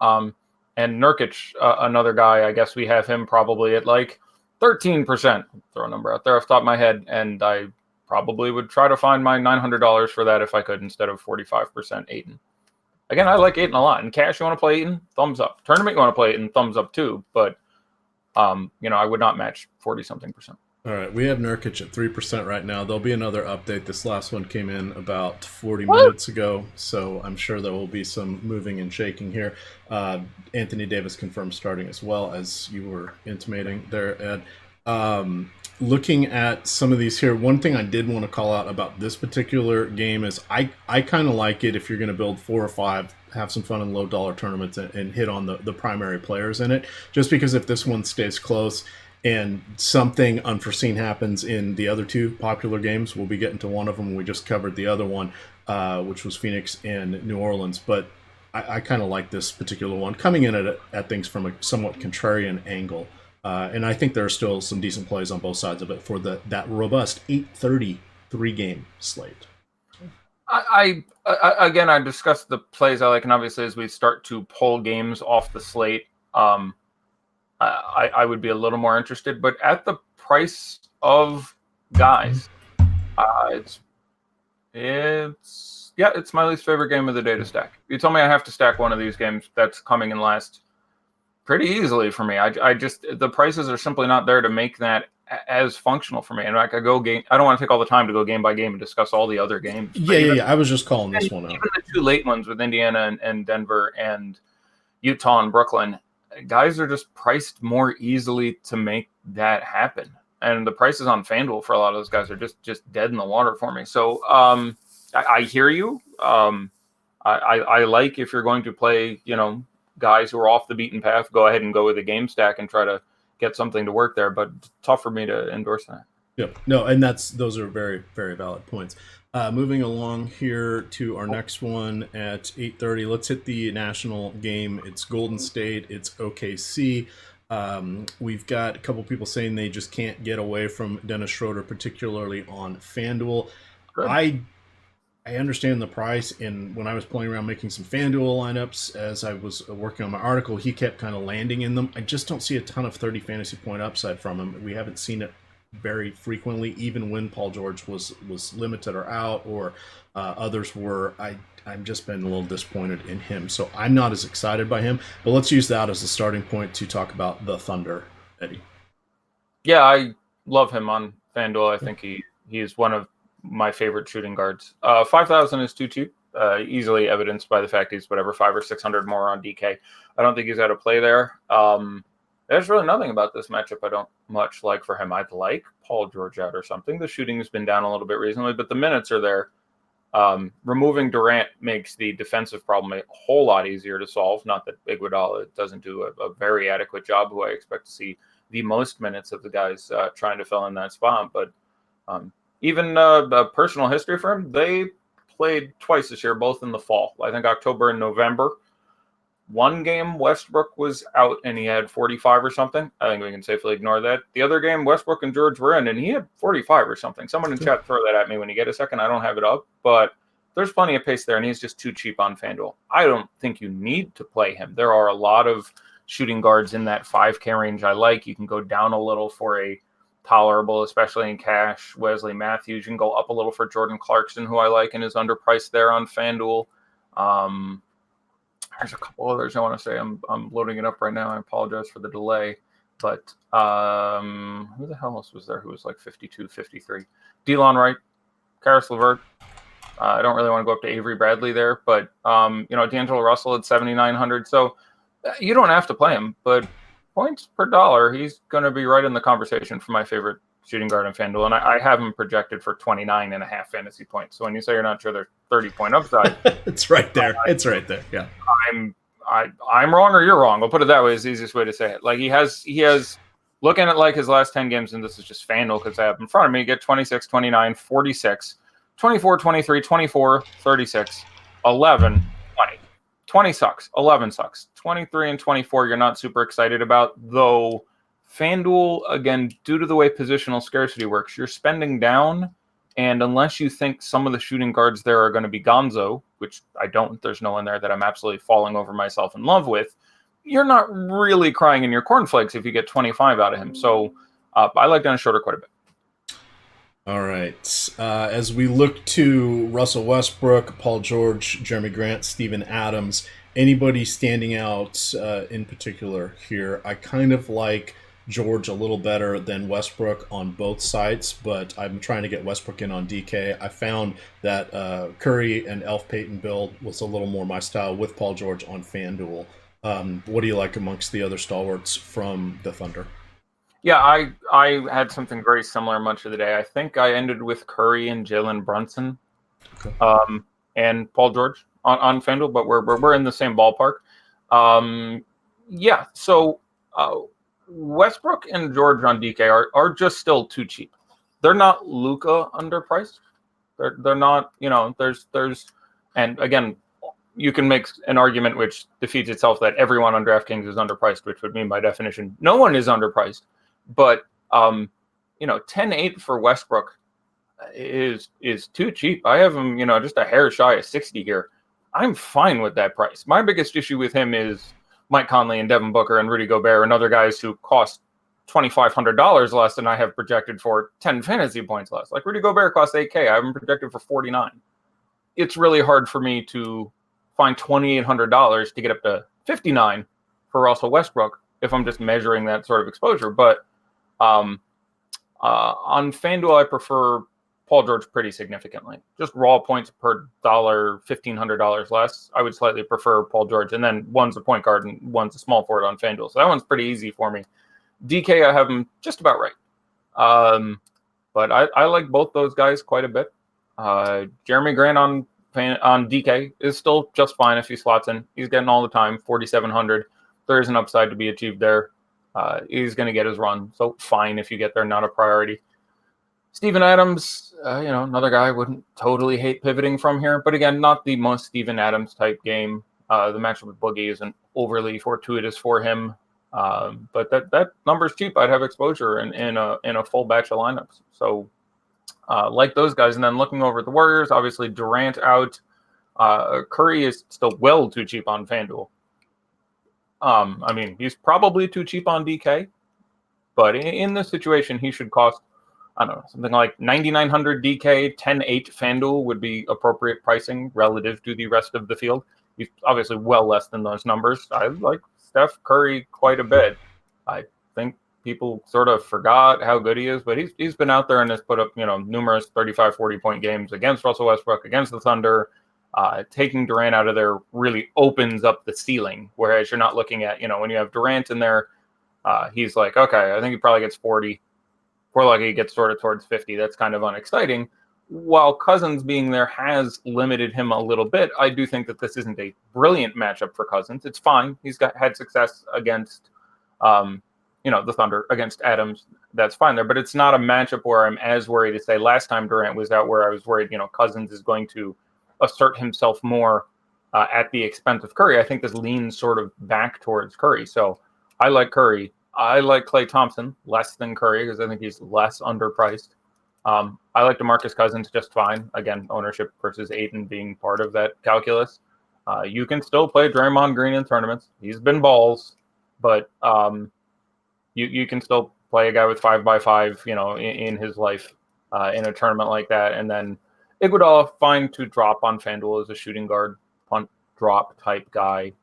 And Nurkic, another guy, I guess we have him probably at like 13%. Throw a number out there off the top of my head. And I probably would try to find my $900 for that if I could, instead of 45% Ayton. Again, I like Ayton a lot. In cash, you want to play Ayton? Thumbs up. Tournament, you want to play Ayton? Thumbs up too. But, I would not match 40-something%. All right, we have Nurkic at 3% right now. There'll be another update. This last one came in about 40 minutes ago, so I'm sure there will be some moving and shaking here. Anthony Davis confirmed starting as well, as you were intimating there, Ed. Looking at some of these here, one thing I did want to call out about this particular game is I kind of like it if you're going to build 4 or 5, have some fun in low-dollar tournaments and hit on the primary players in it, just because if this one stays close and something unforeseen happens in the other 2 popular games, we'll be getting to one of them. We just covered the other one, which was Phoenix and New Orleans. But I kind of like this particular one, coming in at things from a somewhat contrarian angle. And I think there are still some decent plays on both sides of it for that robust 8:30 3-game slate. Again, I discussed the plays I like, and obviously as we start to pull games off the slate, I would be a little more interested. But at the price of guys, it's my least favorite game of the day to stack. You told me I have to stack one of these games that's coming in last pretty easily for me. I just, the prices are simply not there to make that as functional for me. And I could go game. I don't want to take all the time to go game by game and discuss all the other games. Yeah. I was just calling this one out. Even the two late ones with Indiana and Denver and Utah and Brooklyn, guys are just priced more easily to make that happen. And the prices on FanDuel for a lot of those guys are just dead in the water for me. So I hear you. I like, if you're going to play, guys who are off the beaten path, go ahead and go with a game stack and try to get something to work there, but it's tough for me to endorse that. Yep. No, and those are very, very valid points. Moving along here to our next one at 8:30. Let's hit the national game. It's Golden State. It's OKC. We've got a couple people saying they just can't get away from Dennis Schroeder, particularly on FanDuel. Good. I understand the price, and when I was playing around making some FanDuel lineups as I was working on my article, he kept kind of landing in them. I just don't see a ton of 30 fantasy point upside from him. We haven't seen it very frequently, even when Paul George was limited or out, or others were. I've just been a little disappointed in him, so I'm not as excited by him. But let's use that as a starting point to talk about the Thunder, Eddie. Yeah, I love him on FanDuel. I think he is one of my favorite shooting guards. 5,000 is too cheap, easily evidenced by the fact he's whatever 500 or 600 more on DK. I don't think he's out of play there. There's really nothing about this matchup I don't much like for him. I'd like Paul George out or something. The shooting has been down a little bit recently, but the minutes are there. Removing Durant makes the defensive problem a whole lot easier to solve. Not that Iguodala doesn't do a very adequate job, who I expect to see the most minutes of the guys trying to fill in that spot. But even a personal history for him, they played twice this year, both in the fall. I think October and November. One game, Westbrook was out and he had 45 or something. I think we can safely ignore that. The other game, Westbrook and George were in, and he had 45 or something. Someone in chat throw that at me when you get a second. I don't have it up, but there's plenty of pace there, and he's just too cheap on FanDuel. I don't think you need to play him. There are a lot of shooting guards in that 5K range I like. You can go down a little for a tolerable, especially in cash, Wesley Matthews. You can go up a little for Jordan Clarkson, who I like and is underpriced there on FanDuel. There's a couple others I want to say. I'm loading it up right now. I apologize for the delay. But who the hell else was there who was like 52, 53? Delon Wright, Karis LeVert. I don't really want to go up to Avery Bradley there. But, D'Angelo Russell at 7,900. So you don't have to play him. But points per dollar, he's going to be right in the conversation for my favorite shooting guard in FanDuel. And I have him projected for 29.5 fantasy points. So when you say you're not sure there's 30-point upside. It's right there. It's right there. Yeah. I'm wrong or you're wrong. We'll put it that way is the easiest way to say it. Like he has looking at like his last 10 games, and this is just FanDuel because I have in front of me, get 26, 29, 46, 24, 23, 24, 36, 11, 20. 20 sucks. 11 sucks. 23 and 24 you're not super excited about, though FanDuel, again, due to the way positional scarcity works, you're spending down, and unless you think some of the shooting guards there are going to be Gonzo, which I don't, there's no one there that I'm absolutely falling over myself in love with, you're not really crying in your cornflakes if you get 25 out of him. So I like Dennis Schroeder quite a bit. All right. As we look to Russell Westbrook, Paul George, Jeremy Grant, Steven Adams, anybody standing out in particular here? I kind of like George a little better than Westbrook on both sides, but I'm trying to get Westbrook in on DK. I found that Curry and Elf Payton build was a little more my style with Paul George on FanDuel. What do you like amongst the other stalwarts from the Thunder? Yeah, I had something very similar much of the day. I think I ended with Curry and Jalen Brunson, and Paul George on FanDuel, but we're in the same ballpark. So Westbrook and George on DK are just still too cheap. They're not Luka underpriced. They're not, there's and again, you can make an argument which defeats itself that everyone on DraftKings is underpriced, which would mean by definition no one is underpriced. But 10-8 for Westbrook is too cheap. I have him, just a hair shy of 60 here. I'm fine with that price. My biggest issue with him is Mike Conley and Devin Booker and Rudy Gobert and other guys who cost $2,500 less than I have projected for 10 fantasy points less. Like Rudy Gobert costs $8K. I have him projected for $49. It's really hard for me to find $2,800 to get up to $59 for Russell Westbrook if I'm just measuring that sort of exposure. But on FanDuel, I prefer Paul George pretty significantly. Just raw points per dollar, $1,500 less. I would slightly prefer Paul George. And then one's a point guard and one's a small forward on FanDuel. So that one's pretty easy for me. DK, I have him just about right. But I like both those guys quite a bit. Jeremy Grant on DK is still just fine if he slots in. He's getting all the time, 4,700. There is an upside to be achieved there. He's going to get his run. So fine if you get there, not a priority. Steven Adams, another guy I wouldn't totally hate pivoting from here. But again, not the most Steven Adams type game. The matchup with Boogie isn't overly fortuitous for him. But that number's cheap. I'd have exposure in a full batch of lineups. So like those guys. And then looking over at the Warriors, obviously Durant out. Curry is still well too cheap on FanDuel. He's probably too cheap on DK. But in this situation, he should cost, I don't know, something like 9,900 DK, 10-8 FanDuel would be appropriate pricing relative to the rest of the field. He's obviously well less than those numbers. I like Steph Curry quite a bit. I think people sort of forgot how good he is, but he's been out there and has put up, numerous 35, 40-point games against Russell Westbrook, against the Thunder. Taking Durant out of there really opens up the ceiling, whereas you're not looking at, when you have Durant in there, he's like, okay, I think he probably gets 40. We're lucky he gets sort of towards 50. That's kind of unexciting. While Cousins being there has limited him a little bit, I do think that this isn't a brilliant matchup for Cousins. It's fine. He's had success against, the Thunder, against Adams. That's fine there. But it's not a matchup where I'm as worried as, say, last time Durant was out, where I was worried, Cousins is going to assert himself more at the expense of Curry. I think this leans sort of back towards Curry. So I like Curry. I like Klay Thompson less than Curry because I think he's less underpriced. I like DeMarcus Cousins just fine. Again, ownership versus Ayton being part of that calculus. You can still play Draymond Green in tournaments. He's been balls, but you can still play a guy with 5x5, in his life in a tournament like that. And then Iguodala, fine to drop on FanDuel as a shooting guard, punt drop type guy.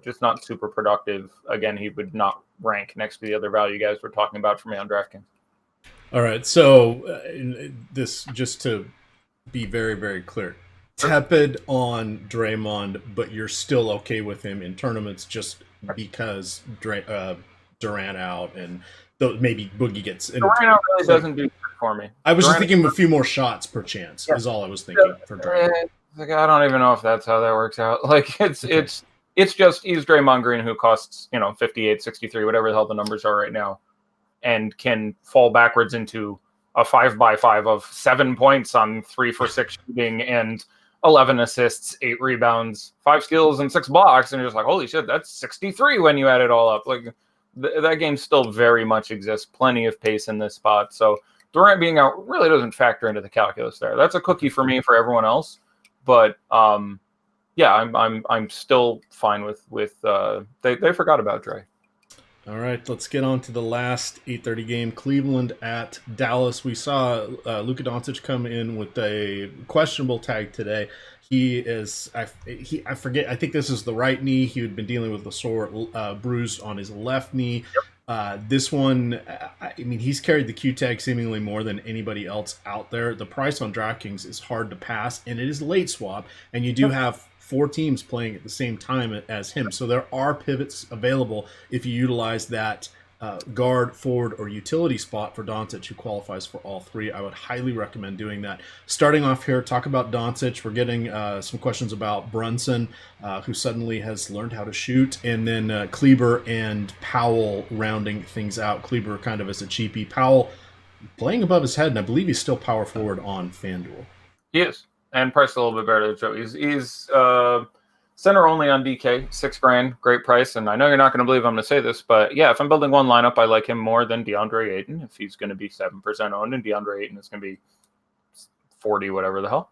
Just not super productive. Again, he would not rank next to the other value guys we're talking about for me on DraftKings. All right, so this, just to be very, very clear, tepid on Draymond, but you're still okay with him in tournaments just because Durant out and maybe Boogie gets in. Durant out really doesn't do for me. I was just thinking a few more shots per chance is all I was thinking for Durant. I don't even know if that's how that works out. Like it's just he's Draymond Green who costs 58, 63, whatever the hell the numbers are right now, and can fall backwards into a 5x5 of 7 points on 3 for 6 shooting and 11 assists, 8 rebounds, 5 steals, and 6 blocks, and you're just like, holy shit, that's 63 when you add it all up. Like that game still very much exists. Plenty of pace in this spot. So Durant being out really doesn't factor into the calculus there. That's a cookie for me, for everyone else. But yeah, I'm still fine with they forgot about Dre. All right, let's get on to the last 8:30 game. Cleveland at Dallas. We saw Luka Doncic come in with a questionable tag today. He is I forget. I think this is the right knee. He had been dealing with a sore bruise on his left knee. Yep. This one, he's carried the Q tag seemingly more than anybody else out there. The price on DraftKings is hard to pass, and it is late swap, and you do have 4 teams playing at the same time as him. So there are pivots available if you utilize that guard, forward, or utility spot for Doncic, who qualifies for all 3. I would highly recommend doing that. Starting off here, talk about Doncic. We're getting some questions about Brunson, who suddenly has learned how to shoot, and then Kleber and Powell rounding things out. Kleber kind of as a cheapie. Powell playing above his head, and I believe he's still power forward on FanDuel. He is. And priced a little bit better than Joe. He's Center only on DK, $6,000, great price. And I know you're not going to believe I'm going to say this, but yeah, if I'm building one lineup, I like him more than DeAndre Ayton. If he's going to be 7% owned, and DeAndre Ayton is going to be 40, whatever the hell.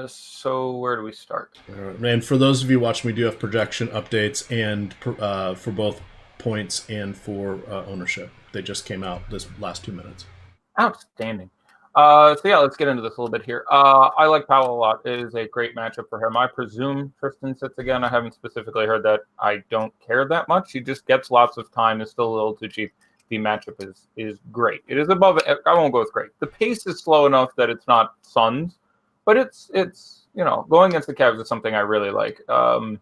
So where do we start? And for those of you watching, we do have projection updates and for both points and for ownership. They just came out this last 2 minutes. Outstanding. So yeah, let's get into this a little bit here. I like Powell a lot. It is a great matchup for him. I presume Tristan sits again. I haven't specifically heard that. I don't care that much. He just gets lots of time. It's still a little too cheap. The matchup is great. It is above. I won't go with great. The pace is slow enough that it's not Suns, but it's going against the Cavs is something I really like. So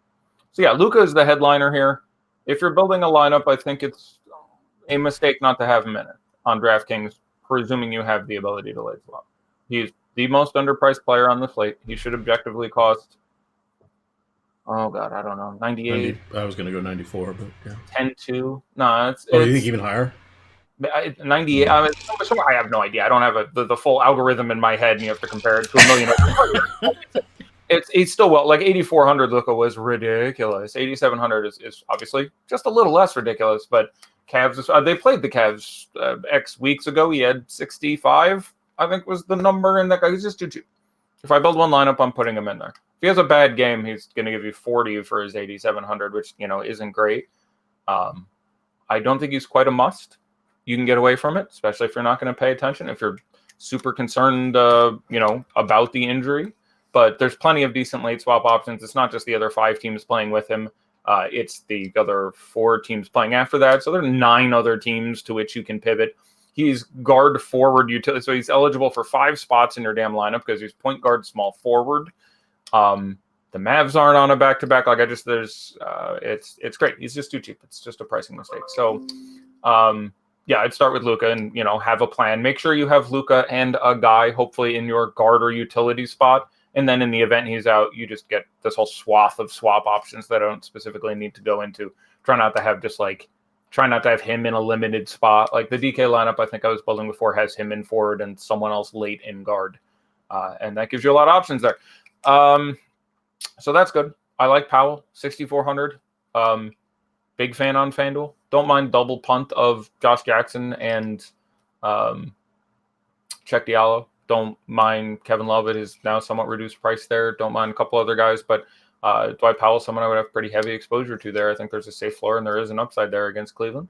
yeah, Luka is the headliner here. If you're building a lineup, I think it's a mistake not to have him in it on DraftKings, presuming you have the ability to lay swap. He's the most underpriced player on the slate. He should objectively cost, oh God, I don't know, 98. I was going to go 94, but yeah. 10-2. No, it's you think even higher? 98. I have no idea. I don't have the full algorithm in my head, and you have to compare it to a million. It's still well, like 8,400 Luka was ridiculous. 8,700 is obviously just a little less ridiculous, but Cavs, they played the Cavs X weeks ago. He had 65, I think was the number, and that guy, he's just too cheap. If I build one lineup, I'm putting him in there. If he has a bad game, he's going to give you 40 for his 8,700, which, isn't great. I don't think he's quite a must. You can get away from it, especially if you're not going to pay attention, if you're super concerned, about the injury. But there's plenty of decent late swap options. It's not just the other 5 teams playing with him. It's the other 4 teams playing after that. So there are 9 other teams to which you can pivot. He's guard forward utility. So he's eligible for 5 spots in your damn lineup because he's point guard, small forward. The Mavs aren't on a back-to-back. It's great. He's just too cheap. It's just a pricing mistake. So, yeah, I'd start with Luka and, have a plan. Make sure you have Luka and a guy, hopefully in your guard or utility spot. And then in the event he's out, you just get this whole swath of swap options that I don't specifically need to go into. Try not to have him in a limited spot. Like the DK lineup I think I was building before has him in forward and someone else late in guard. And that gives you a lot of options there. So that's good. I like Powell, 6,400. Big fan on FanDuel. Don't mind double punt of Josh Jackson and Check Diallo. Don't mind Kevin Love at his now somewhat reduced price there. Don't mind a couple other guys, but Dwight Powell, someone I would have pretty heavy exposure to there. I think there's a safe floor and there is an upside there against Cleveland.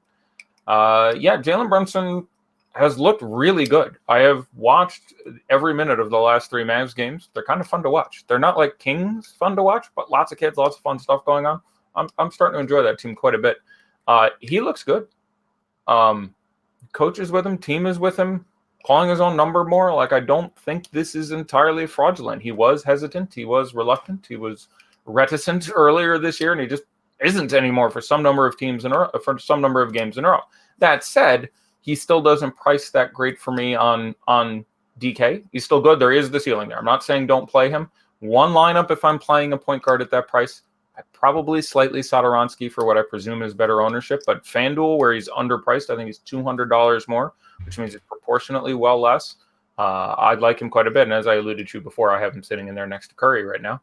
Jalen Brunson has looked really good. I have watched every minute of the last 3 Mavs games. They're kind of fun to watch. They're not like Kings fun to watch, but lots of kids, lots of fun stuff going on. I'm starting to enjoy that team quite a bit. He looks good. Coach is with him. Team is with him. Calling his own number more. Like, I don't think this is entirely fraudulent. He was hesitant. He was reluctant. He was reticent earlier this year, and he just isn't anymore for some number of games in a row. That said, he still doesn't price that great for me on DK. He's still good. There is the ceiling there. I'm not saying don't play him. One lineup, if I'm playing a point guard at that price, I probably slightly Satoransky for what I presume is better ownership, but FanDuel, where he's underpriced, I think he's $200 more, which means it's proportionately well less. I'd like him quite a bit, and as I alluded to before, I have him sitting in there next to Curry right now.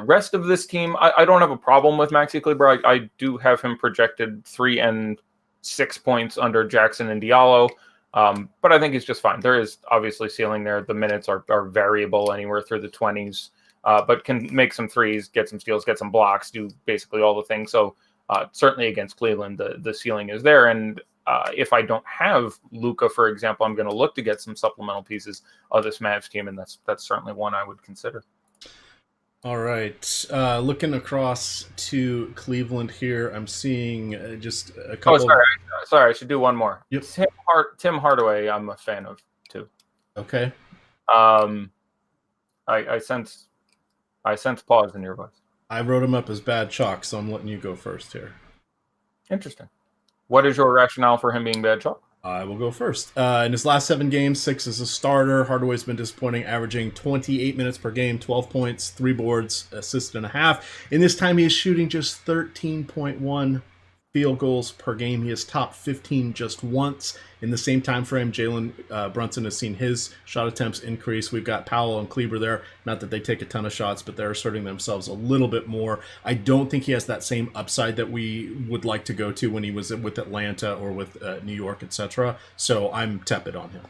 Rest of this team, I don't have a problem with Maxi Kleber. I do have him projected 3 and 6 points under Jackson and Diallo, but I think he's just fine. There is obviously ceiling there. The minutes are variable anywhere through the 20s. But can make some threes, get some steals, get some blocks, do basically all the things. So certainly against Cleveland, the ceiling is there. And if I don't have Luka, for example, I'm going to look to get some supplemental pieces of this Mavs team, and that's certainly one I would consider. All right. Looking across to Cleveland here, I'm seeing just a couple. Oh, sorry. I should do one more. Yep. Tim Hardaway, I'm a fan of too. Okay. I sense pause in your voice. I wrote him up as bad chalk, so I'm letting you go first here. Interesting. What is your rationale for him being bad chalk? I will go first. In his last 7 games, 6 as a starter. Hardaway's been disappointing, averaging 28 minutes per game, 12 points, 3 boards, assist and a half. In this time, he is shooting just 13.1 field goals per game. He has topped 15 just once. In the same time frame, Jalen Brunson has seen his shot attempts increase. We've got Powell and Kleber there. Not that they take a ton of shots, but they're asserting themselves a little bit more. I don't think he has that same upside that we would like to go to when he was with Atlanta or with New York, etc. So I'm tepid on him.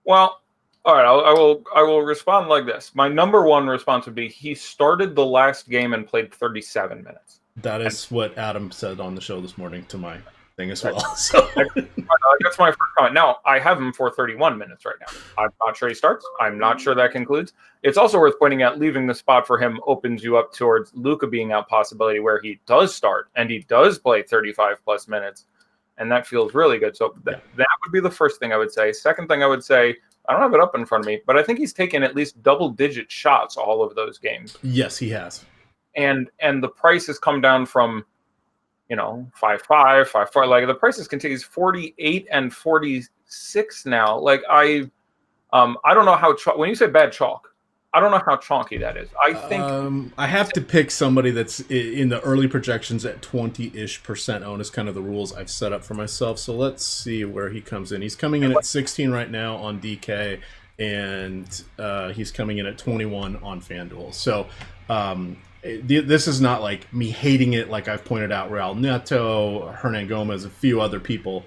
Well, all right, I will respond like this. My number one response would be he started the last game and played 37 minutes. That is what Adam said on the show this morning to my thing as well. So that's my first comment. Now, I have him for 31 minutes right now. I'm not sure he starts. I'm not sure that concludes. It's also worth pointing out leaving the spot for him opens you up towards Luka being out possibility where he does start and he does play 35 plus minutes. And that feels really good. So that would be the first thing I would say. Second thing I would say, I don't have it up in front of me, but I think he's taken at least double-digit shots all of those games. Yes, he has. And the price has come down from, 5.5, 5.4. Like the prices continue. He's 48 and 46 now. Like I don't know how when you say bad chalk, I don't know how chalky that is. I think I have to pick somebody that's in the early projections at 20-ish% owned is kind of the rules I've set up for myself. So let's see where he comes in. He's coming in at 16 right now on DK, and he's coming in at 21 on FanDuel. So this is not like me hating it like I've pointed out Real Neto, Hernan Gomez, a few other people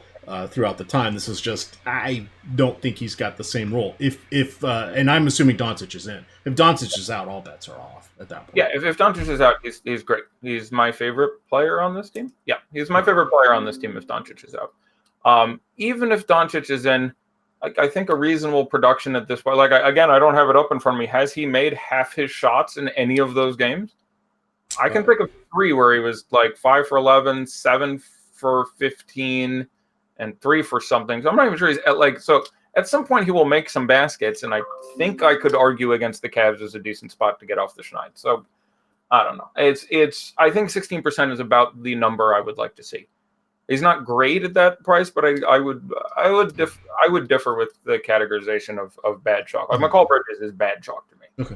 throughout the time. This is just, I don't think he's got the same role. If and I'm assuming Doncic is in. If Doncic is out, all bets are off at that point. Yeah, if Doncic is out, he's great. He's my favorite player on this team. Yeah, he's my favorite player on this team if Doncic is out. Even if Doncic is in, I think a reasonable production at this point. I don't have it up in front of me. Has he made half his shots in any of those games? I can think of 3 where he was like 5 for 11, 7 for 15, and 3 for something. So I'm not even sure he's so at some point he will make some baskets, and I think I could argue against the Cavs as a decent spot to get off the schneid. So I don't know. It's I think 16% is about the number I would like to see. He's not great at that price, but I would differ with the categorization of bad chalk. Like McCall Bridges is bad chalk to me. Okay.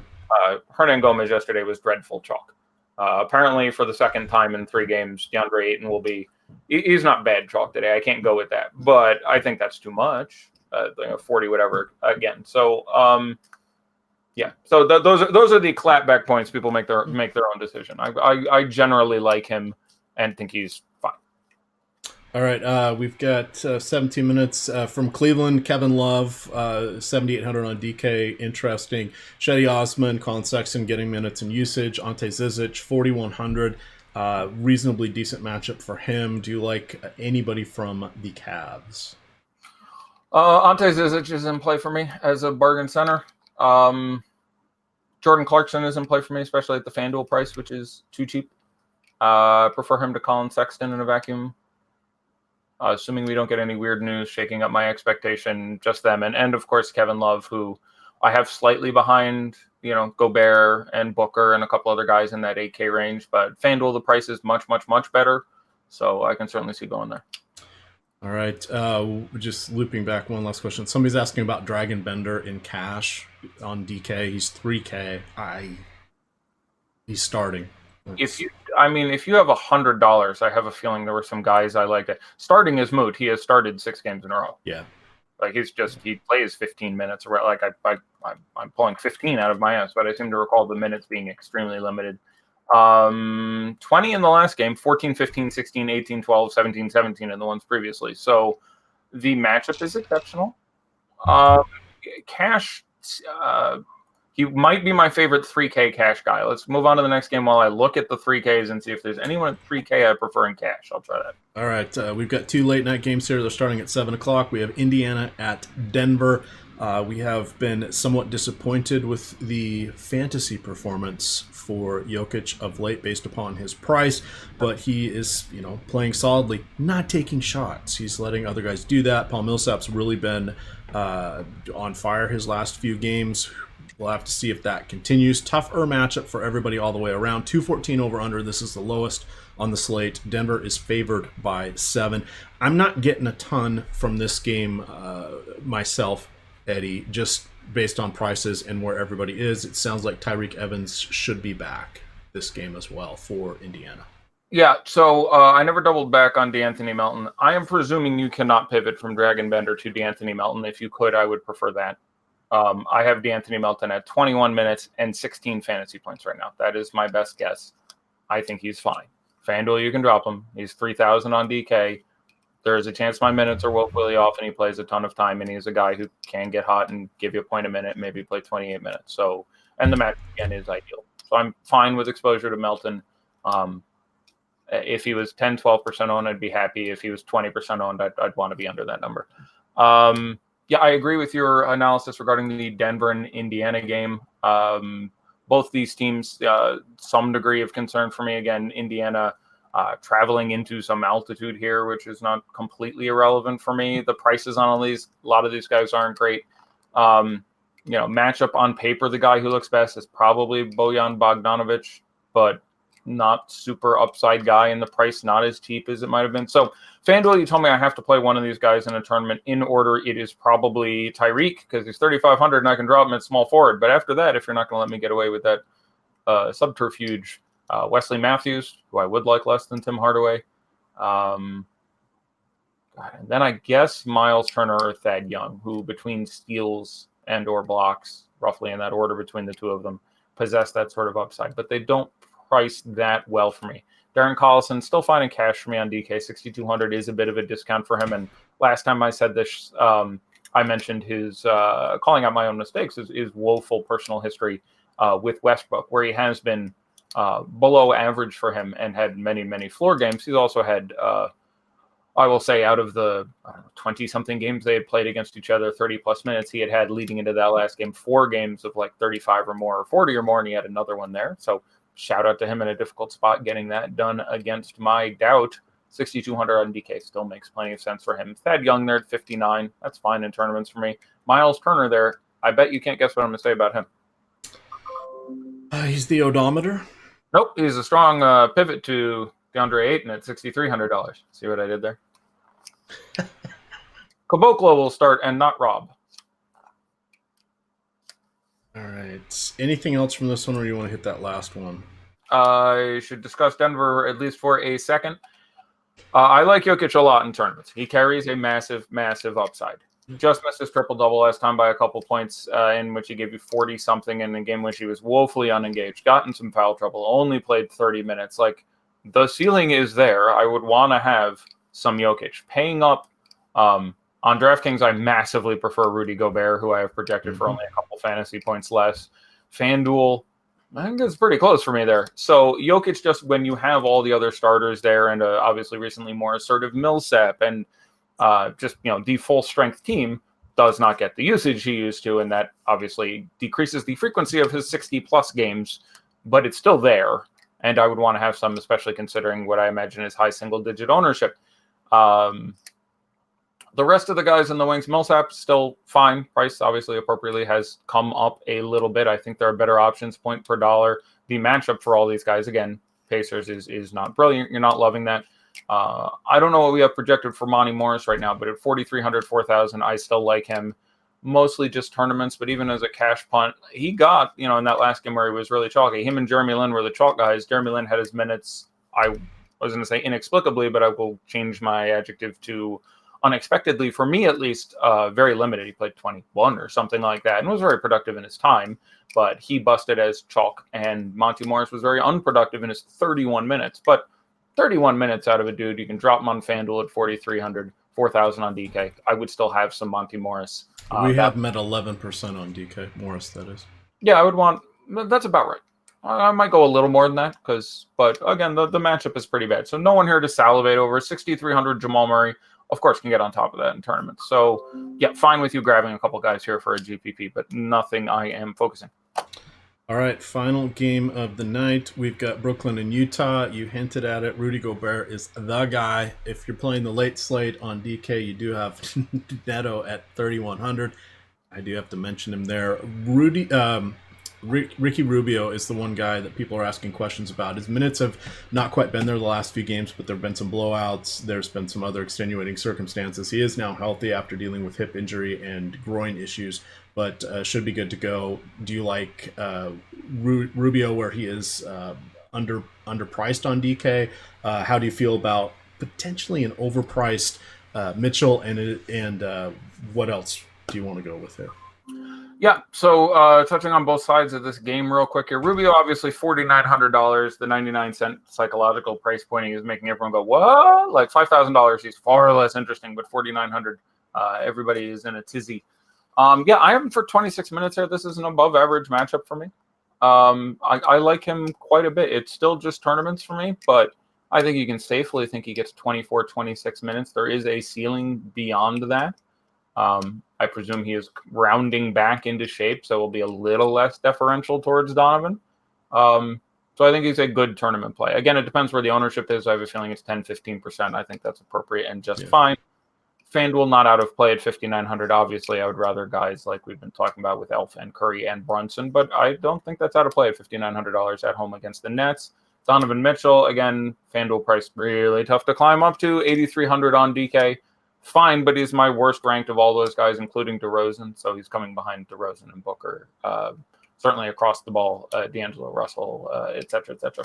Hernan Gomez yesterday was dreadful chalk. Apparently, for the second time in 3 games, DeAndre Ayton will be. He's not bad chalk today. I can't go with that, but I think that's too much. 40 whatever again. So yeah. So those are the clapback points. People make their own decision. I generally like him and think he's fine. All right, we've got 17 minutes from Cleveland. Kevin Love, 7,800 on DK. Interesting. Shetty Osman, Colin Sexton getting minutes and usage. Ante Zizic, 4,100. Reasonably decent matchup for him. Do you like anybody from the Cavs? Ante Zizic is in play for me as a bargain center. Jordan Clarkson is in play for me, especially at the FanDuel price, which is too cheap. Prefer him to Colin Sexton in a vacuum. Assuming we don't get any weird news shaking up my expectation, just them. And of course, Kevin Love, who I have slightly behind, Gobert and Booker and a couple other guys in that 8K range. But FanDuel, the price is much, much, much better. So I can certainly see going there. All right. Just looping back, one last question. Somebody's asking about Dragon Bender in cash on DK. He's 3K. He's starting. If you have $100, I have a feeling there were some guys I liked. Starting is moot. He has started 6 games in a row. Yeah, like he plays 15 minutes. Like I'm pulling 15 out of my ass, but I seem to recall the minutes being extremely limited. 20 in the last game, 14, 15, 16, 18, 12, 17, 17 in the ones previously. So the matchup is exceptional. Cash. He might be my favorite 3K cash guy. Let's move on to the next game while I look at the 3Ks and see if there's anyone at 3K I prefer in cash. I'll try that. All right. We've got 2 late night games here. They're starting at 7 o'clock. We have Indiana at Denver. We have been somewhat disappointed with the fantasy performance for Jokic of late based upon his price, but he is, playing solidly, not taking shots. He's letting other guys do that. Paul Millsap's really been on fire his last few games. We'll have to see if that continues. Tougher matchup for everybody all the way around. 214 over under. This is the lowest on the slate. Denver is favored by 7. I'm not getting a ton from this game myself, Eddie, just based on prices and where everybody is. It sounds like Tyreek Evans should be back this game as well for Indiana. Yeah, so I never doubled back on DeAnthony Melton. I am presuming you cannot pivot from Dragon Bender to DeAnthony Melton. If you could, I would prefer that. I have DeAnthony Melton at 21 minutes and 16 fantasy points right now. That is my best guess. I think he's fine. FanDuel, you can drop him. He's 3,000 on DK. There's a chance my minutes are woefully off, and he plays a ton of time, and he's a guy who can get hot and give you a point a minute, maybe play 28 minutes. So, and the match again is ideal. So I'm fine with exposure to Melton. If he was 10, 12% owned, I'd be happy. If he was 20% owned, I'd want to be under that number. Yeah, I agree with your analysis regarding the Denver and Indiana game. Both these teams, some degree of concern for me. Again, Indiana traveling into some altitude here, which is not completely irrelevant for me. The prices on a lot of these guys aren't great. Matchup on paper, the guy who looks best is probably Bojan Bogdanovic, but not super upside guy, and the price not as cheap as it might have been. So FanDuel, you told me I have to play one of these guys in a tournament. In order, it is probably Tyreek, because he's 3,500 and I can drop him at small forward. But after that, if you're not going to let me get away with that subterfuge, Wesley Matthews, who I would like less than Tim Hardaway. And then I guess Miles Turner or Thad Young, who between steals and or blocks, roughly in that order between the two of them, possess that sort of upside. But they don't price that well for me. Darren Collison still finding cash for me on DK. 6,200 is a bit of a discount for him. And last time I said this, I mentioned his calling out my own mistakes, is woeful personal history with Westbrook, where he has been below average for him and had many, many floor games. He's also had, I will say, out of the 20-something games they had played against each other, 30-plus minutes, he had leading into that last game 4 games of like 35 or more, or 40 or more, and he had another one there. So shout out to him in a difficult spot getting that done against my doubt. 6,200 on DK still makes plenty of sense for him. Thad Young there at 59. That's fine in tournaments for me. Miles Turner there. I bet you can't guess what I'm going to say about him. He's the odometer. Nope. He's a strong pivot to DeAndre Ayton at $6,300. See what I did there? Caboclo will start and not Rob. All right. Anything else from this one, or do you want to hit that last one? I should discuss Denver at least for a second. I like Jokic a lot in tournaments. He carries a massive, massive upside. Just missed his triple-double last time by a couple points, in which he gave you 40-something in a game in which he was woefully unengaged, got in some foul trouble, only played 30 minutes. Like, the ceiling is there. I would want to have some Jokic. Paying up on DraftKings, I massively prefer Rudy Gobert, who I have projected for only a couple fantasy points less. FanDuel, I think it's pretty close for me there. So Jokic, just when you have all the other starters there, and obviously recently more assertive Millsap, and the full strength team, does not get the usage he used to, and that obviously decreases the frequency of his 60-plus games, but it's still there, and I would want to have some, especially considering what I imagine is high single-digit ownership. The rest of the guys in the wings, Millsap still fine. Price obviously appropriately has come up a little bit. I think there are better options, point per dollar. The matchup for all these guys, again, Pacers is not brilliant. You're not loving that. I don't know what we have projected for Monty Morris right now, but at 4,300, 4,000, I still like him. Mostly just tournaments, but even as a cash punt, he got, in that last game where he was really chalky. Him and Jeremy Lin were the chalk guys. Jeremy Lin had his minutes, I was going to say inexplicably, but I will change my adjective to unexpectedly, for me at least, very limited. He played 21 or something like that and was very productive in his time, but he busted as chalk, and Monty Morris was very unproductive in his 31 minutes. But 31 minutes out of a dude, you can drop him on FanDuel at 4,300, 4,000 on DK. I would still have some Monty Morris. We have him at 11% on DK. Morris, that is. Yeah, I would want, that's about right. I might go a little more than that, but again, the matchup is pretty bad. So no one here to salivate over. 6,300 Jamal Murray, of course, can get on top of that in tournaments. So, yeah, fine with you grabbing a couple guys here for a GPP, but nothing I am focusing. All right, final game of the night. We've got Brooklyn and Utah. You hinted at it. Rudy Gobert is the guy. If you're playing the late slate on DK, you do have Neto at 3,100. I do have to mention him there. Ricky Rubio is the one guy that people are asking questions about. His minutes have not quite been there the last few games, but there have been some blowouts. There's been some other extenuating circumstances. He is now healthy after dealing with hip injury and groin issues, but should be good to go. Do you like Rubio where he is underpriced on DK. How do you feel about potentially an overpriced Mitchell, and what else do you want to go with here? Yeah, so touching on both sides of this game real quick here. Rubio, obviously $4,900. The 99-cent psychological price pointing is making everyone go, what? Like $5,000, he's far less interesting, but $4,900, everybody is in a tizzy. Yeah, I have him for 26 minutes here. This is an above average matchup for me. I like him quite a bit. It's still just tournaments for me, but I think you can safely think he gets 24, 26 minutes. There is a ceiling beyond that. I presume he is rounding back into shape, so will be a little less deferential towards Donovan. So I think he's a good tournament play. Again, it depends where the ownership is. I have a feeling it's 10, 15%. I think that's appropriate and just fine. FanDuel not out of play at 5,900. Obviously, I would rather guys like we've been talking about with Elf and Curry and Brunson, but I don't think that's out of play at $5,900 at home against the Nets. Donovan Mitchell, again, FanDuel price really tough to climb up to. 8,300 on DK. Fine, but he's my worst ranked of all those guys, including DeRozan. So he's coming behind DeRozan and Booker. Certainly across the ball, D'Angelo Russell, et cetera, et cetera.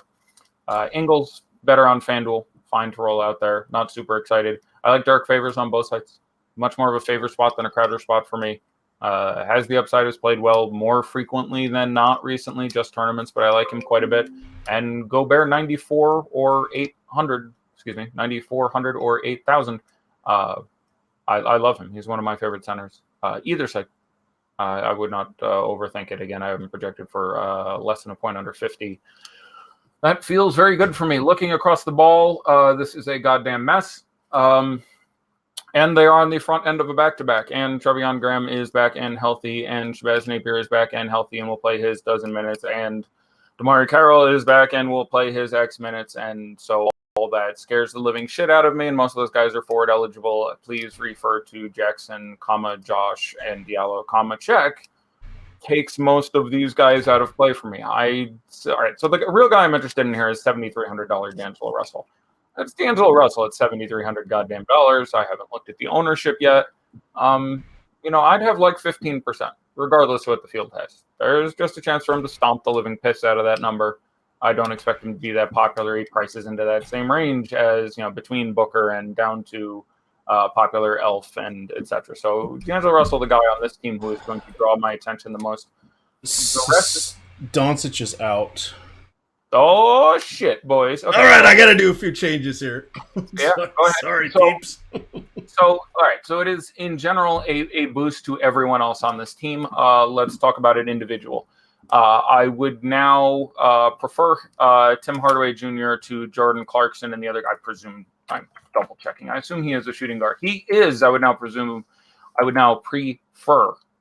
Ingles, better on FanDuel. Fine to roll out there. Not super excited. I like Dark Favors on both sides. Much more of a favor spot than a Crowder spot for me. Has the upside, has played well more frequently than not recently, just tournaments, but I like him quite a bit. And Gobert 94 or 800, 9,400 or 8,000. I love him. He's one of my favorite centers. Either side. I would not overthink it. Again, I have him projected for less than a point under 50. That feels very good for me. Looking across the ball, this is a goddamn mess. And they are on the front end of a back-to-back. And Treveon Graham is back and healthy. And Shabazz Napier is back and healthy and will play his dozen minutes. And DeMar Carroll is back and will play his X minutes. And so all that scares the living shit out of me. And most of those guys are forward eligible. Please refer to Jackson, Josh, and Diallo, check. Takes most of these guys out of play for me. All right, so the real guy I'm interested in here is $7,300 D'Angelo Russell. That's D'Angelo Russell at $7,300 goddamn dollars. I haven't looked at the ownership yet. I'd have like 15%, regardless of what the field has. There's just a chance for him to stomp the living piss out of that number. I don't expect him to be that popular. He prices into that same range as, between Booker and down to popular Elf and etc. So D'Angelo Russell, the guy on this team who is going to draw my attention the most. The rest Doncic is out. Oh shit, boys! Okay. All right, I got to do a few changes here. Yeah, go ahead. Sorry, peeps. All right. So it is in general a boost to everyone else on this team. Let's talk about it individual. I would now prefer Tim Hardaway Jr. to Jordan Clarkson and the other. I presume I'm double checking. I assume he is a shooting guard. He is. I would now prefer.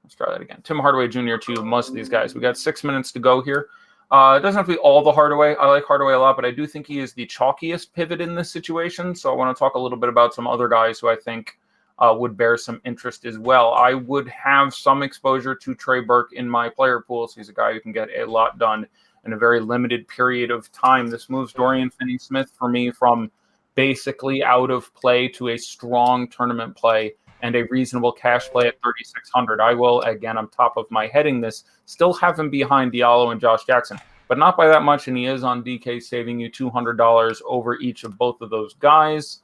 Let's try that again. Tim Hardaway Jr. to most of these guys. We got 6 minutes to go here. It doesn't have to be all the Hardaway. I like Hardaway a lot, but I do think he is the chalkiest pivot in this situation. So I want to talk a little bit about some other guys who I think would bear some interest as well. I would have some exposure to Trey Burke in my player pools. He's a guy who can get a lot done in a very limited period of time. This moves Dorian Finney-Smith for me from basically out of play to a strong tournament play and a reasonable cash play at 3,600. I will, again, on top of my heading this, still have him behind Diallo and Josh Jackson, but not by that much, and he is on DK, saving you $200 over each of both of those guys.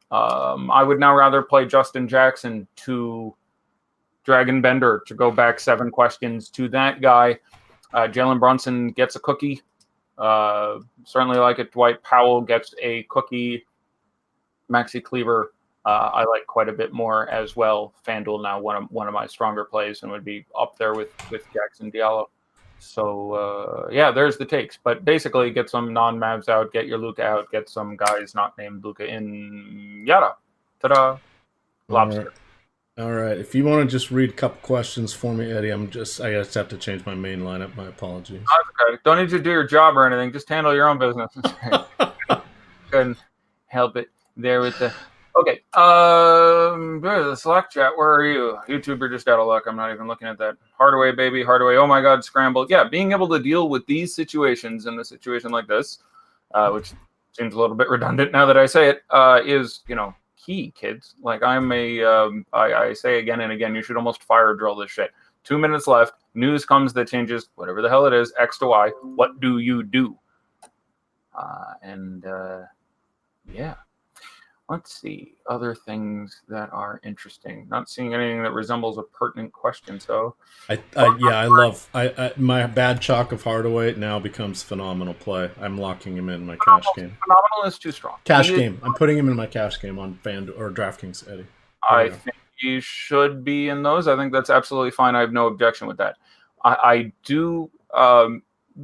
I would now rather play Justin Jackson to Dragon Bender to go back 7 questions to that guy. Jalen Brunson gets a cookie. Certainly like it. Dwight Powell gets a cookie. Maxi Kleber, I like quite a bit more as well. FanDuel now one of my stronger plays and would be up there with Jackson Diallo. So, there's the takes. But basically, get some non-Mavs out, get your Luka out, get some guys not named Luka in. Yada. Ta-da. Lobster. All right. If you want to just read a couple questions for me, Eddie, I just have to change my main lineup. My apologies. Okay. Don't need you to do your job or anything. Just handle your own business. Couldn't help it there with the... Okay. The Slack chat. Where are you? YouTube, you're just out of luck. I'm not even looking at that. Hardaway, baby. Hardaway. Oh my God, scrambled. Yeah, being able to deal with these situations in a situation like this, which seems a little bit redundant now that I say it, is, key, kids. Like I say again and again, you should almost fire drill this shit. 2 minutes left. News comes that changes whatever the hell it is, X to Y. What do you do? Yeah. Let's see other things that are interesting. Not seeing anything that resembles a pertinent question. So, I love my bad chalk of Hardaway now becomes phenomenal play. I'm locking him in my cash game. Phenomenal is too strong. Cash game. I'm putting him in my cash game on FanDuel or DraftKings, Eddie. I think you should be in those. I think that's absolutely fine. I have no objection with that. I do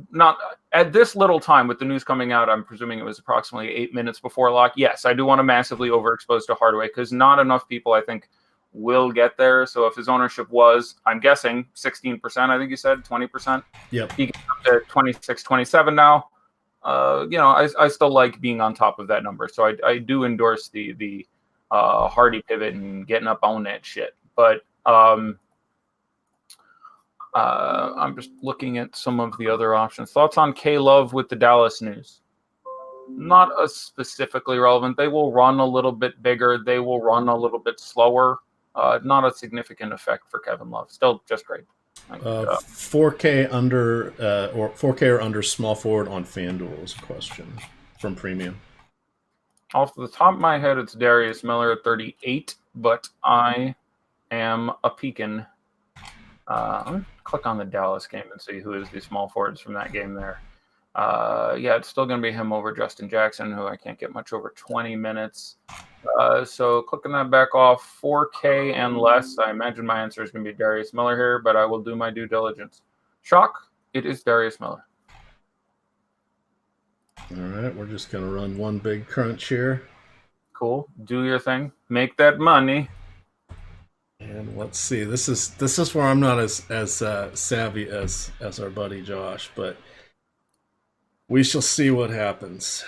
not at this little time with the news coming out. I'm presuming it was approximately 8 minutes before lock. Yes, I do want to massively overexpose to Hardaway because not enough people, I think, will get there. So if his ownership was, I'm guessing 16%, I think you said 20%. Yep. He gets up to 26, 27 now. I still like being on top of that number. So I do endorse the Hardy pivot and getting up on that shit. But I'm just looking at some of the other options. Thoughts on K-Love with the Dallas news? Not as specifically relevant. They will run a little bit bigger. They will run a little bit slower. Not a significant effect for Kevin Love. Still just great. 4K under or 4K or under small forward on FanDuel is a question from Premium. Off the top of my head, it's Darius Miller at 38, but I am a peeking. Let me click on the Dallas game and see who is the small forwards from that game there. It's still going to be him over Justin Jackson, who I can't get much over 20 minutes. So clicking that back off, 4K and less. I imagine my answer is going to be Darius Miller here, but I will do my due diligence. Shock, it is Darius Miller. All right, we're just going to run one big crunch here. Cool. Do your thing. Make that money. And let's see. This is where I'm not as savvy as our buddy Josh, but we shall see what happens.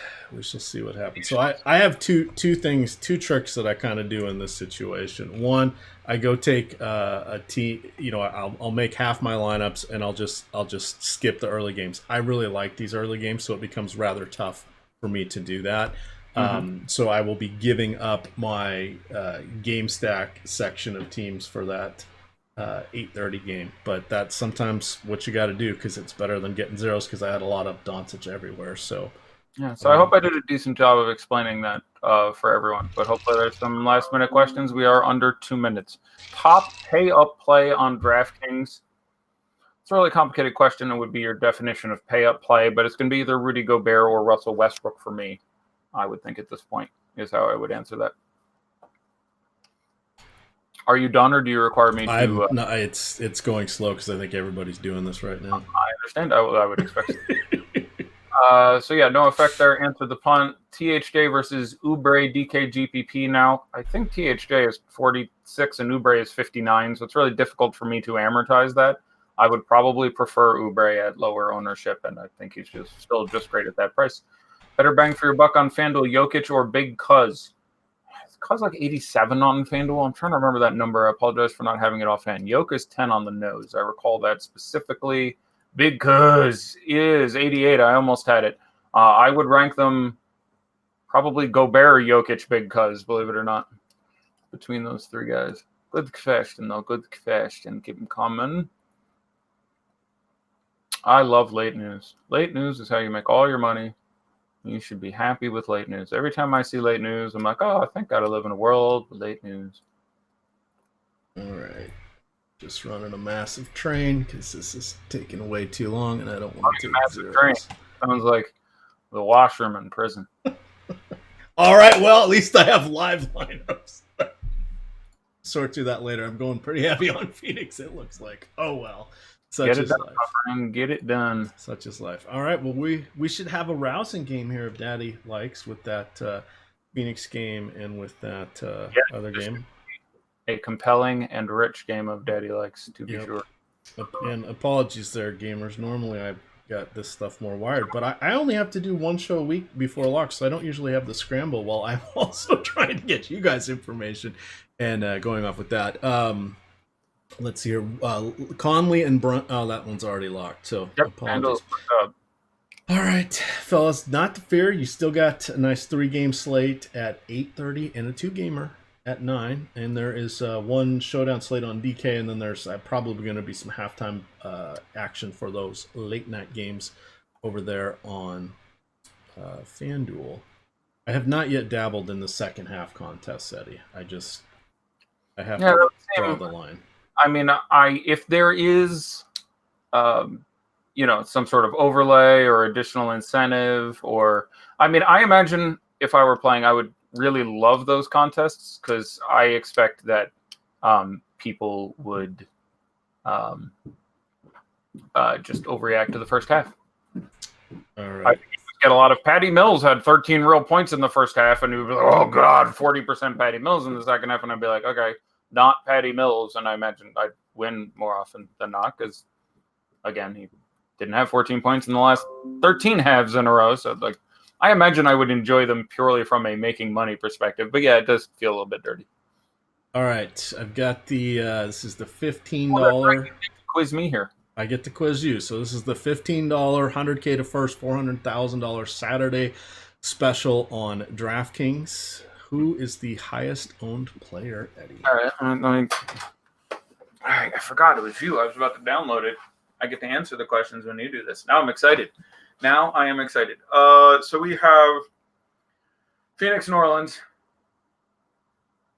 So I have two tricks that I kind of do in this situation. One, I go take I'll make half my lineups and I'll just skip the early games. I really like these early games, so it becomes rather tough for me to do that. So I will be giving up my game stack section of teams for that 8:30 game, but that's sometimes what you got to do because it's better than getting zeros. Because I had a lot of Doncic everywhere, so. Yeah, so I hope I did a decent job of explaining that for everyone. But hopefully there's some last-minute questions. We are under 2 minutes. Top pay-up play on DraftKings. It's a really complicated question. It would be your definition of pay-up play, but it's going to be either Rudy Gobert or Russell Westbrook for me, I would think at this point, is how I would answer that. Are you done, or do you require me to... No, it's going slow because I think everybody's doing this right now. I understand. I would expect no effect there. Answer the punt. THJ versus Oubre DKGPP now. I think THJ is 46 and Oubre is 59, so it's really difficult for me to amortize that. I would probably prefer Oubre at lower ownership, and I think he's still just great at that price. Better bang for your buck on FanDuel, Jokic or Big Cuz? Cuz like 87 on FanDuel. I'm trying to remember that number. I apologize for not having it offhand. Jokic is 10 on the nose. I recall that specifically. Big Cuz is 88. I almost had it. I would rank them probably Gobert, Jokic, Big Cuz, believe it or not, between those three guys. Good question, though. Good question. Keep them coming. I love late news. Late news is how you make all your money. You should be happy with late news. Every time I see late news, I'm like, oh, I think I live in a world with late news. All right. Just running a massive train because this is taking way too long and I don't want to take massive train. Sounds like the washroom in prison. All right. Well, at least I have live lineups. Sort through that later. I'm going pretty heavy on Phoenix, it looks like. Oh, well. Such is life. Get it done. Such is life. All right. Well, we should have a rousing game here if Daddy likes with that Phoenix game and with that other game. A compelling and rich game of Daddy likes, to be sure. And apologies there, gamers. Normally I've got this stuff more wired, but I only have to do one show a week before lock, so I don't usually have the scramble while I'm also trying to get you guys information and going off with that. Let's see here. Conley and Brunt. Oh, that one's already locked. So apologies. All right, fellas. Not to fear. You still got a nice 3-game slate at 8:30 and a 2-gamer at 9. And there is one showdown slate on DK, and then there's probably going to be some halftime action for those late night games over there on FanDuel. I have not yet dabbled in the second half contest, Eddie. I have to draw the line. I mean, if there is, some sort of overlay or additional incentive, or I imagine if I were playing, I would really love those contests because I expect that people would just overreact to the first half. All right. Get a lot of Patty Mills had 13 real points in the first half, and you would be like, oh god, 40% Patty Mills in the second half, and I'd be like, okay, not Patty Mills, and I imagine I'd win more often than not because, again, he didn't have 14 points in the last 13 halves in a row, so like, I imagine I would enjoy them purely from a making money perspective, but yeah, it does feel a little bit dirty. All right, I've got the this is the $15. Quiz me here. I get to quiz you. So this is the $15 $100K to first $400,000 Saturday special on DraftKings. Who is the highest owned player, Eddie? All right, I forgot it was you. I was about to download it. I get to answer the questions when you do this. Now I'm excited. So we have Phoenix, New Orleans,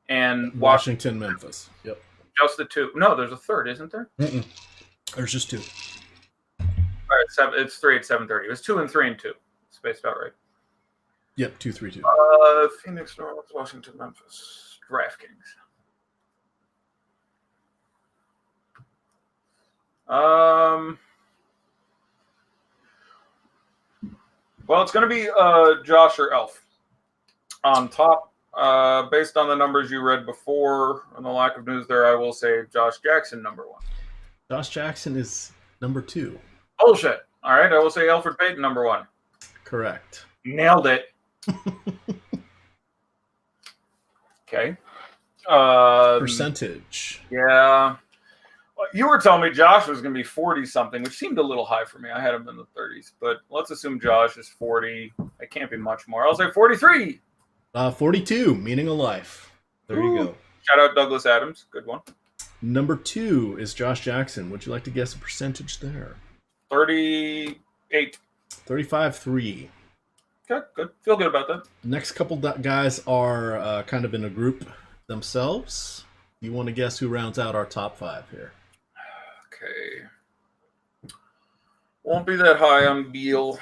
and Washington, Memphis. Yep. Just the two. No, there's a third, isn't there? Mm-mm. There's just two. All right, it's 3 at 7:30. It was 2 and 3 and 2. Spaced out right. Yep, 2, 3, 2. Phoenix, New Orleans, Washington, Memphis. DraftKings. Well, it's going to be Josh or Elf on top. Based on the numbers you read before and the lack of news there, I will say Josh Jackson number 1. Josh Jackson is number 2. Bullshit. All right, I will say Alfred Payton number 1. Correct. Nailed it. Okay. Percentage. Yeah. You were telling me Josh was going to be 40-something, which seemed a little high for me. I had him in the 30s, but let's assume Josh is 40. It can't be much more. I'll say 43. 42, meaning a life. There you go. Shout out Douglas Adams. Good one. Number 2 is Josh Jackson. Would you like to guess a percentage there? 38. 35-3. Okay, good. Feel good about that. Next couple guys are kind of in a group themselves. You want to guess who rounds out our top 5 here? Okay. Won't be that high on Beal.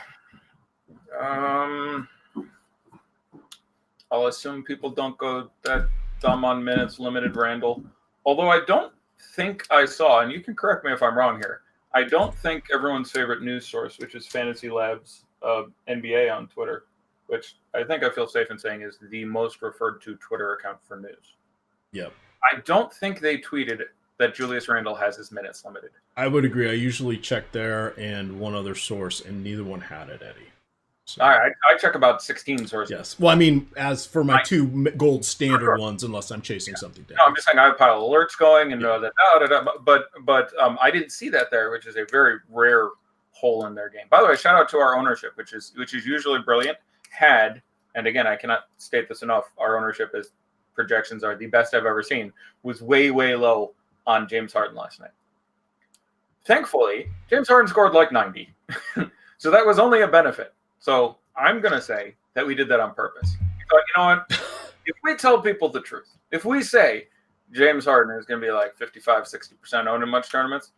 I'll assume people don't go that dumb on minutes, limited Randall. Although I don't think I saw, and you can correct me if I'm wrong here, I don't think everyone's favorite news source, which is Fantasy Labs NBA on Twitter, which I think I feel safe in saying is the most referred to Twitter account for news. Yep. I don't think they tweeted that Julius Randle has his minutes limited. I would agree. I usually check there and one other source, and neither one had it, Eddie. So, all right, I check about 16 sources. Yes. Well, I mean, as for my 2 gold standard ones, unless I'm chasing something down. No, I'm just saying I have a pile of alerts going, and but I didn't see that there, which is a very rare hole in their game. By the way, shout out to our ownership, which is usually brilliant. And again, I cannot state this enough. Our ownership is projections are the best I've ever seen. Was way low on James Harden last night. Thankfully, James Harden scored like 90, so that was only a benefit. So I'm going to say that we did that on purpose. We thought, you know what? If we tell people the truth, if we say James Harden is going to be like 55-60% owned in much tournaments,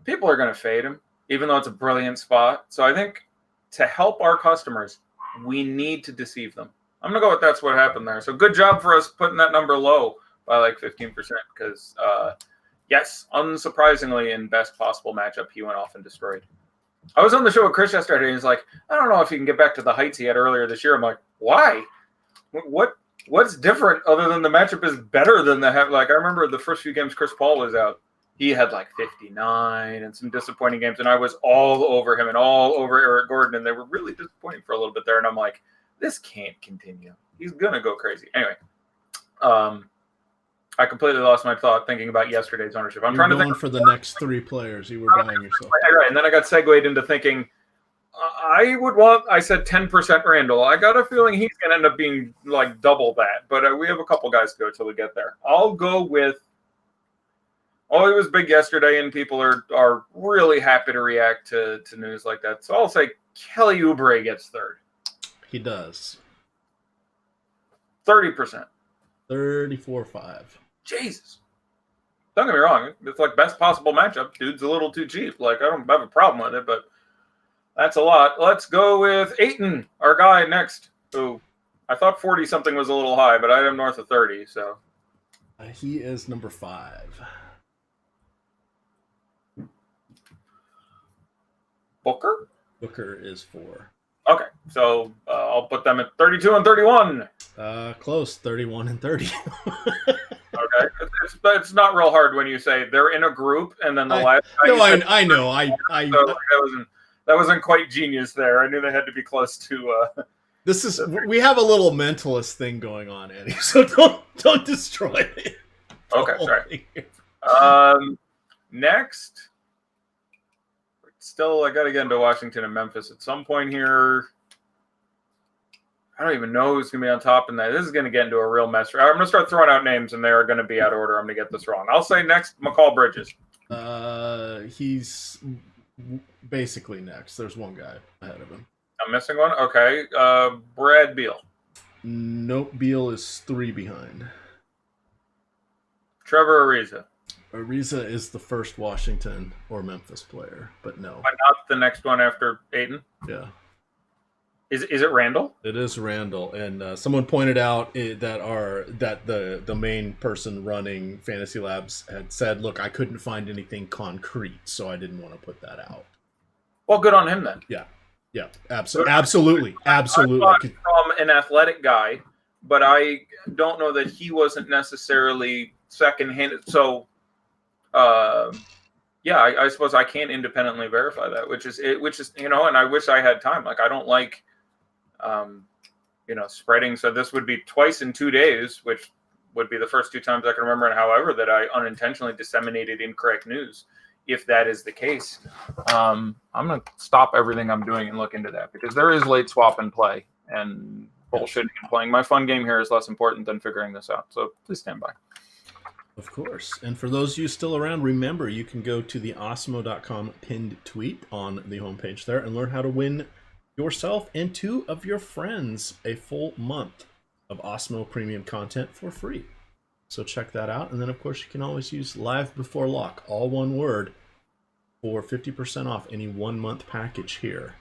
people are going to fade him, even though it's a brilliant spot. So I think to help our customers, we need to deceive them. I'm going to go with that's what happened there. So good job for us putting that number low by like 15% because, yes, unsurprisingly, in best possible matchup, he went off and destroyed. I was on the show with Chris yesterday, and he's like, I don't know if he can get back to the heights he had earlier this year. I'm like, why? What's different other than the matchup is better than the – like, I remember the first few games Chris Paul was out. He had like 59 and some disappointing games, and I was all over him and all over Eric Gordon, and they were really disappointing for a little bit there. And I'm like, this can't continue. He's going to go crazy. Anyway, I completely lost my thought thinking about yesterday's ownership. I'm trying to think for the next 3 players you were buying yourself. Right, and then I got segued into thinking I said 10% Randall. I got a feeling he's going to end up being like double that, but we have a couple guys to go till we get there. I'll go with it was big yesterday, and people are really happy to react to news like that. So I'll say Kelly Oubre gets third. He does. 30%. 34.5. Jesus. Don't get me wrong. It's like best possible matchup. Dude's a little too cheap. Like, I don't have a problem with it, but that's a lot. Let's go with Aiton, our guy next, who I thought 40-something was a little high, but I had him north of 30, so. He is number 5. Booker? Booker is 4. Okay, so I'll put them at 32 and 31. Close, 31 and 30. Okay, it's not real hard when you say they're in a group and then the last. No, I know. So that wasn't quite genius there. I knew they had to be close to. We have a little mentalist thing going on, Eddie. So don't destroy it. Okay, sorry. Next, still I got to get into Washington and Memphis at some point here. I don't even know who's going to be on top in that. This is going to get into a real mess. I'm going to start throwing out names, and they're going to be out of order. I'm going to get this wrong. I'll say next, McCall Bridges. He's basically next. There's one guy ahead of him. I'm missing one? Okay. Brad Beal. Nope, Beal is 3 behind. Trevor Ariza. Ariza is the first Washington or Memphis player, but no. But not the next one after Aiton? Yeah. Is it Randall? It is Randall, and someone pointed out that the main person running Fantasy Labs had said, "Look, I couldn't find anything concrete, so I didn't want to put that out." Well, good on him then. Yeah, absolutely. I thought from an athletic guy, but I don't know that he wasn't necessarily second-handed. So, I suppose I can't independently verify that, which is and I wish I had time. Like, I don't like. Spreading. So this would be twice in 2 days, which would be the first 2 times I can remember. And however, that I unintentionally disseminated incorrect news. If that is the case, I'm going to stop everything I'm doing and look into that, because there is late swap in play, and bullshitting and playing my fun game here is less important than figuring this out. So please stand by. Of course. And for those of you still around, remember, you can go to the Osmo.com pinned tweet on the homepage there and learn how to win yourself and 2 of your friends a full month of Osmo premium content for free. So check that out. And then, of course, you can always use Live Before Lock, all one word, for 50% off any 1-month package here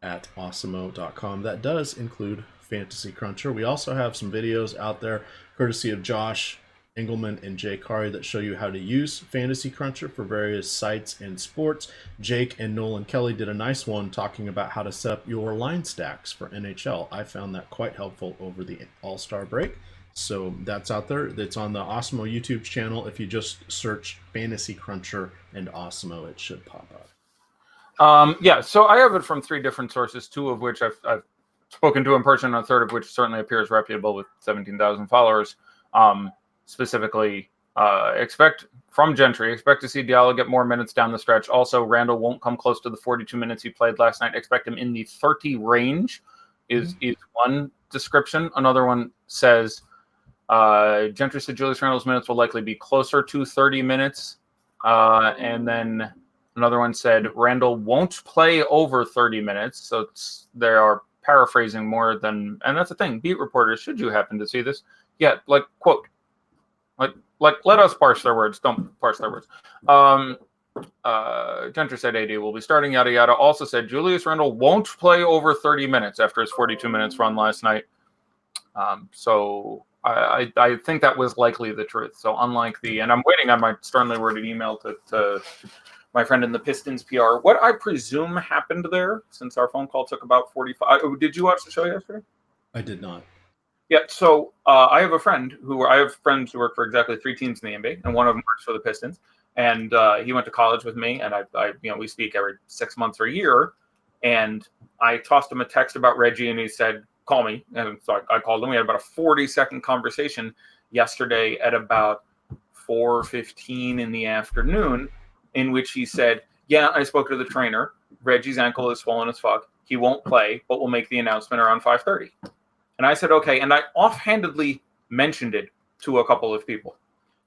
at Osmo.com. That does include Fantasy Cruncher. We also have some videos out there, courtesy of Josh Engelman and Jay Kari, that show you how to use Fantasy Cruncher for various sites and sports. Jake and Nolan Kelly did a nice one talking about how to set up your line stacks for NHL. I found that quite helpful over the All-Star break. So that's out there. It's on the Osmo YouTube channel. If you just search Fantasy Cruncher and Osmo, it should pop up. So I have it from 3 different sources, 2 of which I've spoken to in person, and a third of which certainly appears reputable with 17,000 followers. Specifically, expect to see Diallo get more minutes down the stretch. Also, Randall won't come close to the 42 minutes he played last night. Expect him in the 30 range is one description. Another one says, Gentry said Julius Randle's minutes will likely be closer to 30 minutes. And then another one said Randall won't play over 30 minutes. So they are paraphrasing more than, and that's the thing, beat reporters, should you happen to see this, quote, like let us parse their words. Don't parse their words. Gentry said AD will be starting, yada yada. Also said Julius Randle won't play over 30 minutes after his 42 minutes run last night. So I think that was likely the truth. So unlike and I'm waiting on my sternly worded email to my friend in the Pistons PR. What I presume happened there, since our phone call took about 45. Did you watch the show yesterday? I did not. Yeah, so I have friends who work for exactly 3 teams in the NBA, and one of them works for the Pistons. And he went to college with me, and we speak every 6 months or a year. And I tossed him a text about Reggie, and he said, "Call me." And so I called him. We had about a 40-second conversation yesterday at about 4:15 in the afternoon, in which he said, "Yeah, I spoke to the trainer. Reggie's ankle is swollen as fuck. He won't play, but we'll make the announcement around 5:30. And I said, okay. And I offhandedly mentioned it to a couple of people.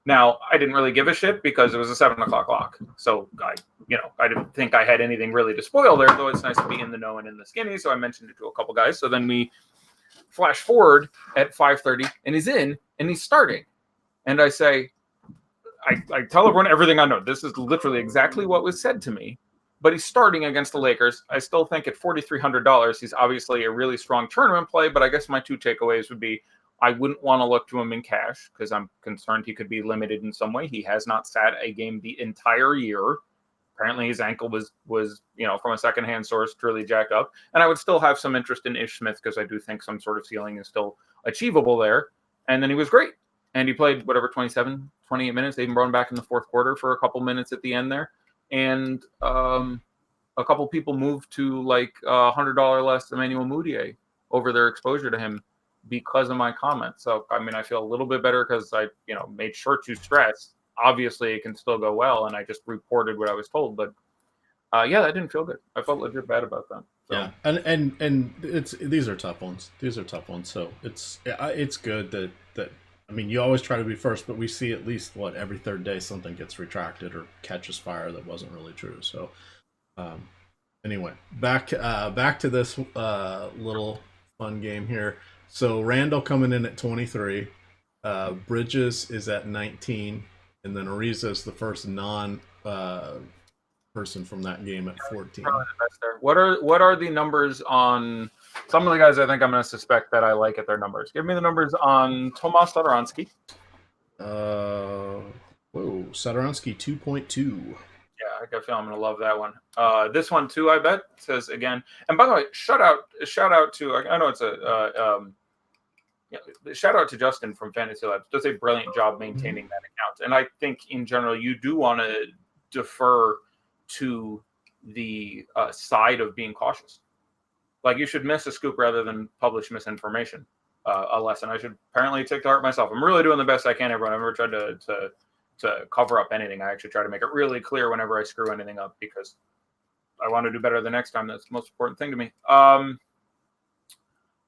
Now, I didn't really give a shit because it was a 7 o'clock lock. So I didn't think I had anything really to spoil there, though it's nice to be in the know and in the skinny. So I mentioned it to a couple guys. So then we flash forward at 5:30 and he's in and he's starting. And I say, I tell everyone everything I know. This is literally exactly what was said to me. But he's starting against the Lakers. I still think at $4,300, he's obviously a really strong tournament play. But I guess my two takeaways would be, I wouldn't want to look to him in cash because I'm concerned he could be limited in some way. He has not sat a game the entire year. Apparently his ankle was from a secondhand source, really jacked up. And I would still have some interest in Ish Smith because I do think some sort of ceiling is still achievable there. And then he was great. And he played 27, 28 minutes. They even brought him back in the fourth quarter for a couple minutes at the end there. And a couple people moved to like $100 less Emmanuel Mudiay over their exposure to him because of my comment. So, I mean, I feel a little bit better because I, made sure to stress. Obviously, it can still go well, and I just reported what I was told. But, that didn't feel good. I felt legit bad about that. So. Yeah, and these are tough ones. So it's good that I mean, you always try to be first, but we see at least every third day something gets retracted or catches fire that wasn't really true. So, anyway, back to this little fun game here. So Randall coming in at 23, Bridges is at 19, and then Ariza is the first non person from that game at 14. What are the numbers on some of the guys I think I'm going to suspect that I like at their numbers? Give me the numbers on Tomas Satoransky. Satoransky 2.2. Yeah, I got a feeling I'm going to love that one. This one too, I bet, says again. And by the way, shout out to, I know it's shout out to Justin from Fantasy Labs. Does a brilliant job maintaining that account. And I think in general, you do want to defer to the side of being cautious. Like, you should miss a scoop rather than publish misinformation. A lesson I should apparently take to heart myself. I'm really doing the best I can, everyone. I've never tried to cover up anything. I actually try to make it really clear whenever I screw anything up because I want to do better the next time. That's the most important thing to me.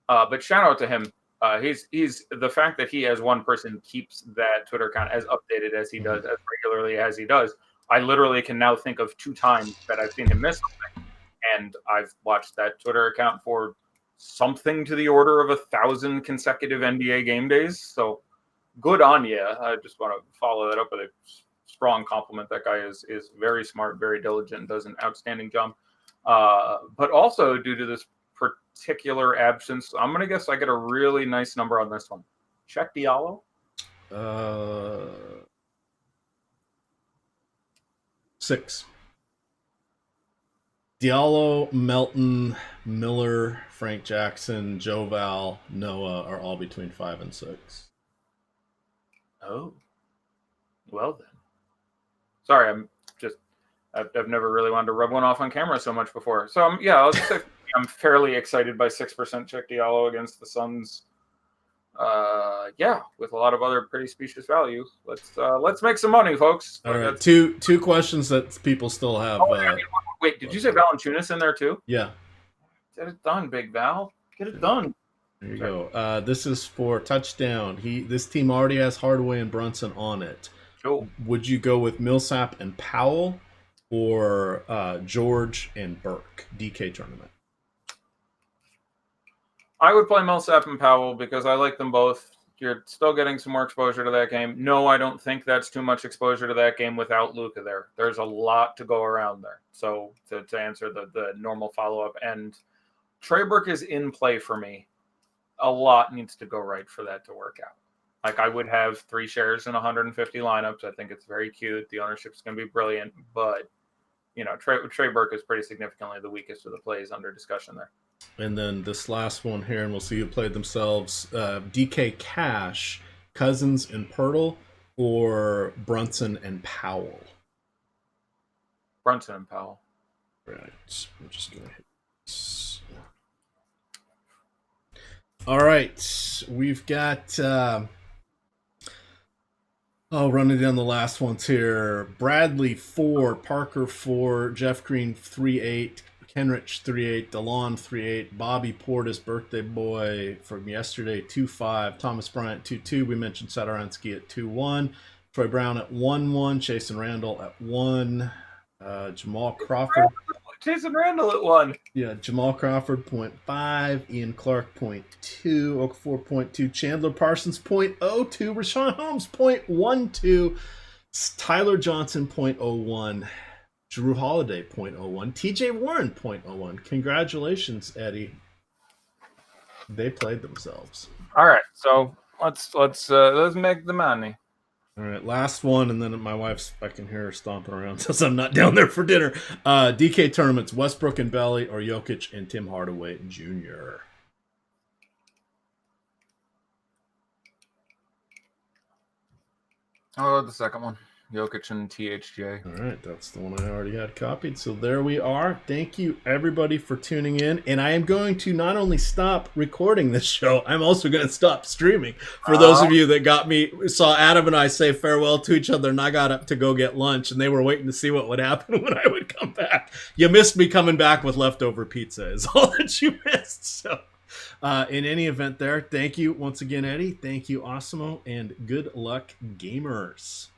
But shout out to him. He's the fact that he, as one person, keeps that Twitter account as updated as he does, as regularly as he does. I literally can now think of 2 times that I've seen him miss something, and I've watched that Twitter account for something to the order of 1,000 consecutive NBA game days. So good on you. I just want to follow that up with a strong compliment. That guy is very smart, very diligent, and does an outstanding job. But also, due to this particular absence, I'm going to guess I get a really nice number on this one. Check Diallo. 6. Diallo, Melton, Miller, Frank Jackson, Joe Val, Noah are all between 5 and 6. Oh, well then. Sorry, I've never really wanted to rub one off on camera so much before. So I'll just say I'm fairly excited by 6% check Diallo against the Suns. With a lot of other pretty specious value. Let's make some money, folks. All right, two questions that people still have. Wait, did you say Valanciunas in there too? Yeah. Get it done, Big Val. Get it done. There you go. This is for touchdown. This team already has Hardaway and Brunson on it. Cool. Would you go with Millsap and Powell or George and Burke DK tournament? I would play Millsap and Powell because I like them both. You're still getting some more exposure to that game. No, I don't think that's too much exposure to that game without Luka there. There's a lot to go around there. So to answer the normal follow-up, and Trey Burke is in play for me. A lot needs to go right for that to work out. Like, I would have 3 shares in 150 lineups. I think it's very cute. The ownership is going to be brilliant. But, Trey Burke is pretty significantly the weakest of the plays under discussion there. And then this last one here, and we'll see who played themselves. DK Cash, Cousins and Pirtle, or Brunson and Powell? Brunson and Powell. Right. We're just going to hit this. All right. We've got... running down the last ones here. Bradley 4, Parker 4, Jeff Green 3-8, Kenrich 3-8, DeLon 3-8, Bobby Portis, birthday boy from yesterday 2-5, Thomas Bryant 2-2. We mentioned Satoransky at 2-1. Troy Brown at 1-1. Chasson Randall at 1. Jamal Crawford. Chasson Randall at 1. Yeah, Jamal Crawford 0.5. Ian Clark 0.2. Okafor 0.2. Chandler Parsons 0.02. Rashawn Holmes 0.12. Tyler Johnson 0.01. Drew Holiday 0.01. TJ Warren 0.01. Congratulations, Eddie. They played themselves. All right, so let's make the money. All right, last one, and then my wife's, I can hear her stomping around since I'm not down there for dinner. DK tournaments, Westbrook and Belly, or Jokic and Tim Hardaway Jr. Oh, the second one. Jokic and THJ. All right, that's the one I already had copied. So there we are. Thank you, everybody, for tuning in. And I am going to not only stop recording this show, I'm also going to stop streaming. For those of you that saw Adam and I say farewell to each other, and I got up to go get lunch, and they were waiting to see what would happen when I would come back. You missed me coming back with leftover pizza is all that you missed. So in any event there, thank you once again, Eddie. Thank you, Osimo, and good luck, gamers.